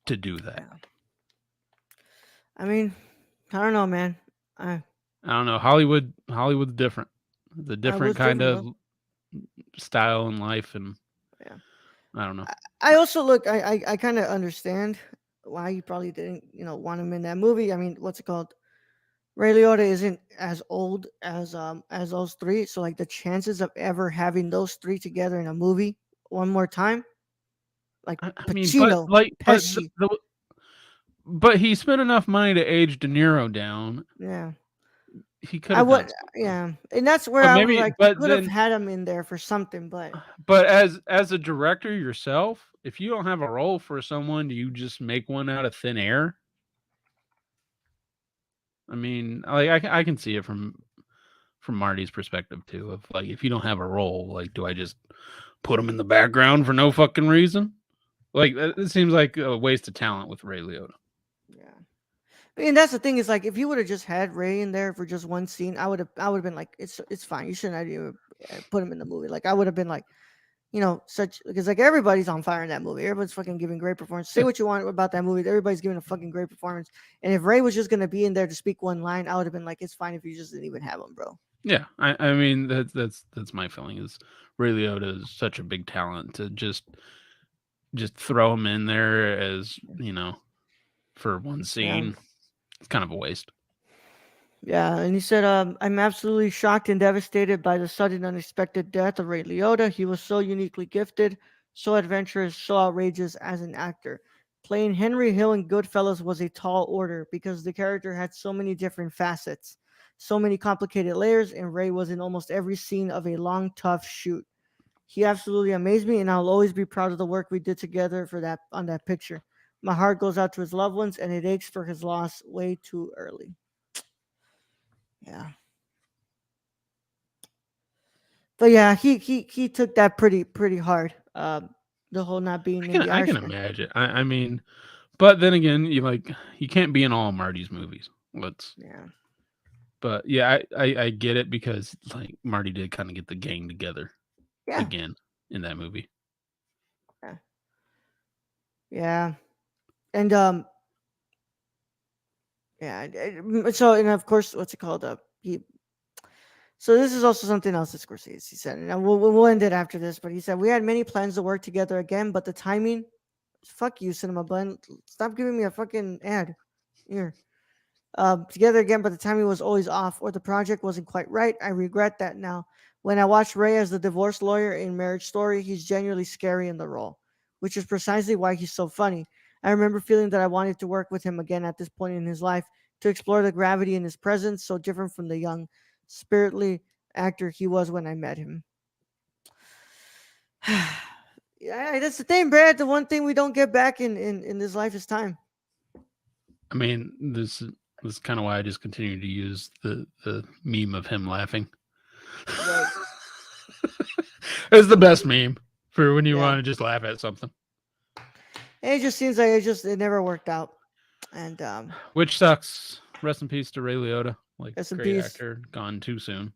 Speaker 2: to do that.
Speaker 1: Yeah. I mean, I don't know, man.
Speaker 2: I don't know. Hollywood's different. The different kind of style in life, and
Speaker 1: yeah.
Speaker 2: I don't know.
Speaker 1: I also look. I kind of understand why you probably didn't, want him in that movie. I mean, what's it called? Ray Liotta isn't as old as those three, so like the chances of ever having those three together in a movie one more time, like
Speaker 2: I mean,
Speaker 1: Pacino, Pesci,
Speaker 2: but he spent enough money to age De Niro down.
Speaker 1: yeah.
Speaker 2: He could
Speaker 1: I
Speaker 2: have done
Speaker 1: would,
Speaker 2: something.
Speaker 1: yeah, and that's where
Speaker 2: But
Speaker 1: I was
Speaker 2: maybe,
Speaker 1: like, you
Speaker 2: but
Speaker 1: could have
Speaker 2: then,
Speaker 1: had him in there for something, but
Speaker 2: as a director yourself, if you don't have a role for someone, do you just make one out of thin air? I mean, like I can see it from Marty's perspective too. Of like, if you don't have a role, like, do I just put him in the background for no fucking reason? Like, it seems like a waste of talent with Ray Liotta.
Speaker 1: yeah. I mean, that's the thing is like if you would have just had Ray in there for just one scene, I would have been like, it's fine. You shouldn't have even put him in the movie. Like I would have been like, such because like everybody's on fire in that movie. Everybody's fucking giving great performance. Say what you want about that movie. Everybody's giving a fucking great performance. And if Ray was just gonna be in there to speak one line, I would have been like, it's fine if you just didn't even have him, bro.
Speaker 2: Yeah, I mean that's my feeling is Ray Liotta is such a big talent to just throw him in there as for one scene.
Speaker 1: Yeah.
Speaker 2: It's kind of a waste.
Speaker 1: Yeah, and he said, I'm absolutely shocked and devastated by the sudden unexpected death of Ray Liotta. He was so uniquely gifted, so adventurous, so outrageous as an actor. Playing Henry Hill in Goodfellas was a tall order because the character had so many different facets, so many complicated layers, and Ray was in almost every scene of a long, tough shoot. He absolutely amazed me, and I'll always be proud of the work we did together on that picture. My heart goes out to his loved ones, and it aches for his loss way too early. Yeah, but yeah, he took that pretty hard. The whole not being in the
Speaker 2: I can
Speaker 1: Irishman.
Speaker 2: imagine. I mean, but then again, you can't be in all Marty's movies. Let's
Speaker 1: Yeah,
Speaker 2: But yeah, I get it because like Marty did kind of get the gang together
Speaker 1: yeah,
Speaker 2: again in that movie.
Speaker 1: yeah, yeah. And yeah. So and of course, what's it called? He. So this is also something else that Scorsese said, and we'll end it after this. But he said we had many plans to work together again, but the timing. Fuck you, Cinema Blend. Stop giving me a fucking ad. Here. Together again, but the timing was always off, or the project wasn't quite right. I regret that now. When I watched Ray as the divorce lawyer in Marriage Story, he's genuinely scary in the role, which is precisely why he's so funny. I remember feeling that I wanted to work with him again at this point in his life to explore the gravity in his presence, so different from the young, spiritly actor he was when I met him. Yeah, that's the thing, Brad. The one thing we don't get back in this life is time.
Speaker 2: I mean, this is kind of why I just continue to use the meme of him laughing.
Speaker 1: Right.
Speaker 2: It's the best meme for when you
Speaker 1: Yeah.
Speaker 2: want to just laugh at something.
Speaker 1: It just seems like it never worked out. And
Speaker 2: Which sucks. Rest in peace to Ray Liotta. Like
Speaker 1: rest in
Speaker 2: great
Speaker 1: peace.
Speaker 2: actor, gone too soon.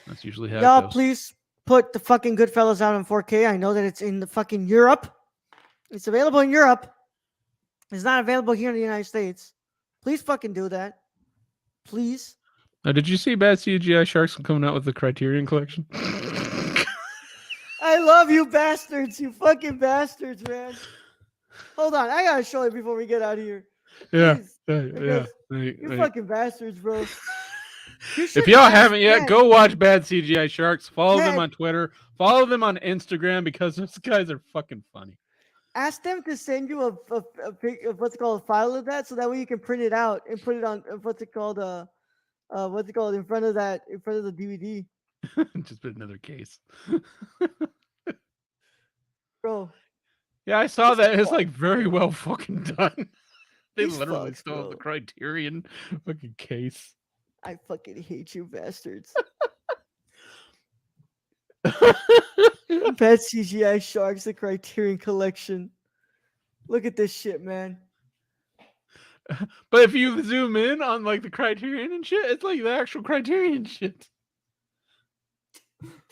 Speaker 2: That's usually how it
Speaker 1: Y'all,
Speaker 2: goes.
Speaker 1: please put the fucking Goodfellas out on 4K. I know that it's in the fucking Europe. It's available in Europe. It's not available here in the United States. Please fucking do that. Please.
Speaker 2: Now, did you see Bad CGI Sharks coming out with the Criterion Collection?
Speaker 1: I love you bastards. You fucking bastards, man. Hold on. I gotta show you before we get out of here.
Speaker 2: Yeah,
Speaker 1: Please.
Speaker 2: yeah.
Speaker 1: Because you
Speaker 2: Like,
Speaker 1: fucking bastards, bro. You
Speaker 2: if
Speaker 1: should
Speaker 2: y'all
Speaker 1: ask,
Speaker 2: haven't yet,
Speaker 1: man.
Speaker 2: go watch Bad CGI Sharks. Follow them
Speaker 1: Man,
Speaker 2: on Twitter. Follow them on Instagram because those guys are fucking funny.
Speaker 1: ask them to send you what's it called, a file of that, so that way you can print it out and put it on what's it called, in front of the DVD,
Speaker 2: Just put another case.
Speaker 1: bro.
Speaker 2: Yeah, I saw
Speaker 1: This
Speaker 2: that. It's
Speaker 1: fuck,
Speaker 2: like very
Speaker 1: bro.
Speaker 2: well fucking done. They
Speaker 1: These
Speaker 2: literally
Speaker 1: fucks,
Speaker 2: still have the
Speaker 1: bro.
Speaker 2: Criterion fucking case.
Speaker 1: I fucking hate you, bastards. Bad CGI Sharks, the Criterion Collection. Look at this shit, man.
Speaker 2: But if you zoom in on like the Criterion and shit, it's like the actual Criterion shit.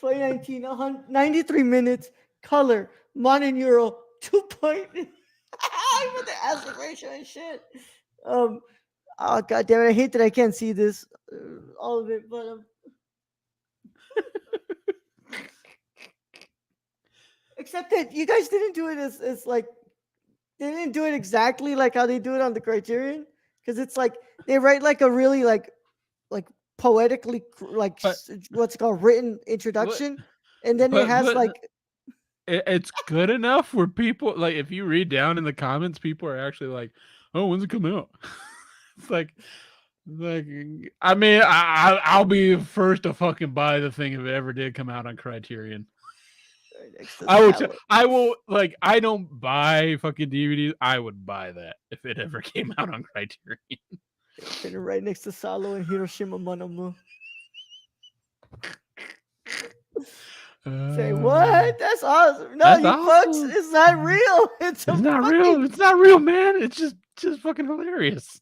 Speaker 1: 2019, 93 minutes, color, modern Euro, 2 point. With the aspect ratio and shit. Um, oh god damn it! I hate that I can't see this, all of it, but except that you guys didn't do it as like they didn't do it exactly like how they do it on the Criterion, because it's like they write like a really like poetically
Speaker 2: But
Speaker 1: what's it called, written
Speaker 2: what?
Speaker 1: introduction, and then it has
Speaker 2: But
Speaker 1: like
Speaker 2: it's good enough where people like if you read down in the comments, people are actually like, "Oh, when's it come out?" It's like I mean, I'll be first to fucking buy the thing if it ever did come out on Criterion.
Speaker 1: right next to
Speaker 2: I would.
Speaker 1: Salad.
Speaker 2: I will. Like, I don't buy fucking DVDs. I would buy that if it ever came out on Criterion.
Speaker 1: Put it right next to Salo and Hiroshima Monomu. Say
Speaker 2: Uh,
Speaker 1: what? That's awesome. No,
Speaker 2: that's
Speaker 1: you fucks,
Speaker 2: awesome.
Speaker 1: it's not real. It's a
Speaker 2: It's not
Speaker 1: fucking
Speaker 2: real. It's not real, man. It's just fucking hilarious.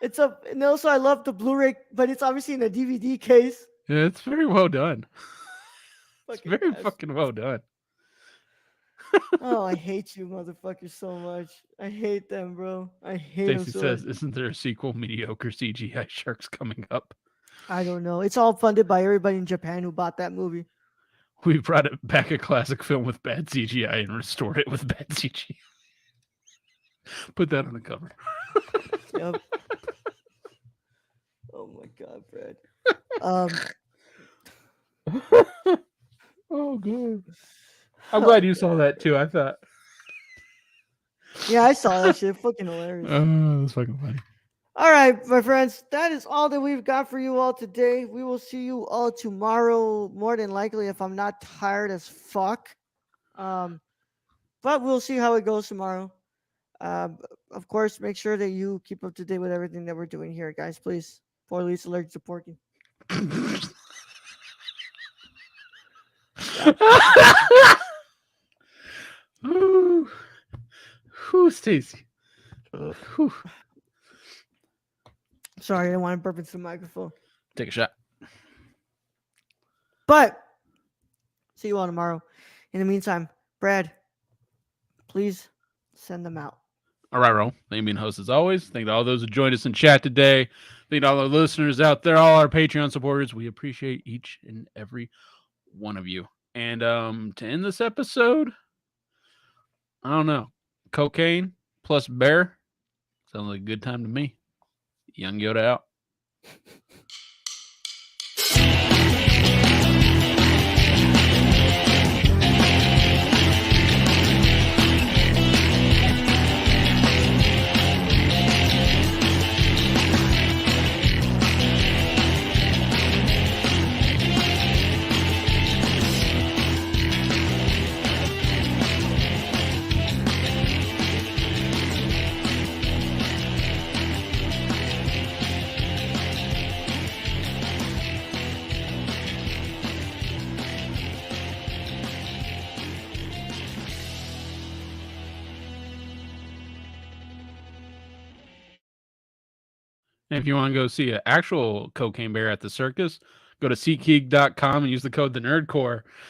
Speaker 1: it's a and also I love the Blu-ray, but it's obviously in a DVD case.
Speaker 2: Yeah, it's very well done. It's
Speaker 1: Fucking
Speaker 2: very
Speaker 1: bastard.
Speaker 2: fucking well done.
Speaker 1: Oh, I hate you motherfuckers so much. I hate them, bro. I hate them
Speaker 2: Stacy
Speaker 1: so
Speaker 2: says,
Speaker 1: much.
Speaker 2: "Isn't there a sequel, Mediocre CGI Sharks, coming up?"
Speaker 1: I don't know. It's all funded by everybody in Japan who bought that movie.
Speaker 2: We brought it back a classic film with bad CGI and restored it with bad CGI. Put that on the cover.
Speaker 1: Yep. Oh my god, Brad. Um
Speaker 2: Oh, good. I'm glad you saw that too. I thought,
Speaker 1: Yeah, I saw that shit. Fucking hilarious.
Speaker 2: oh, that's fucking funny.
Speaker 1: All right, my friends, that is all that we've got for you all today. We will see you all tomorrow, more than likely, if I'm not tired as fuck. But we'll see how it goes tomorrow. Of course, make sure that you keep up to date with everything that we're doing here, guys. Please. For Least Allergic to Porky. Yeah.
Speaker 2: Ooh, Stacy. Whew.
Speaker 1: Sorry, I didn't want to burp into the microphone.
Speaker 2: Take a shot.
Speaker 1: But see you all tomorrow. In the meantime, Brad, please send them out.
Speaker 2: All right, Ro. Thank you, being host as always. Thank to all those who joined us in chat today. Thank to all our listeners out there, all our Patreon supporters. We appreciate each and every one of you. And to end this episode, I don't know. Cocaine plus bear sounds like a good time to me. Young Yoda out. And if you want to go see an actual cocaine bear at the circus, go to SeatGeek.com and use the code TheNerdCore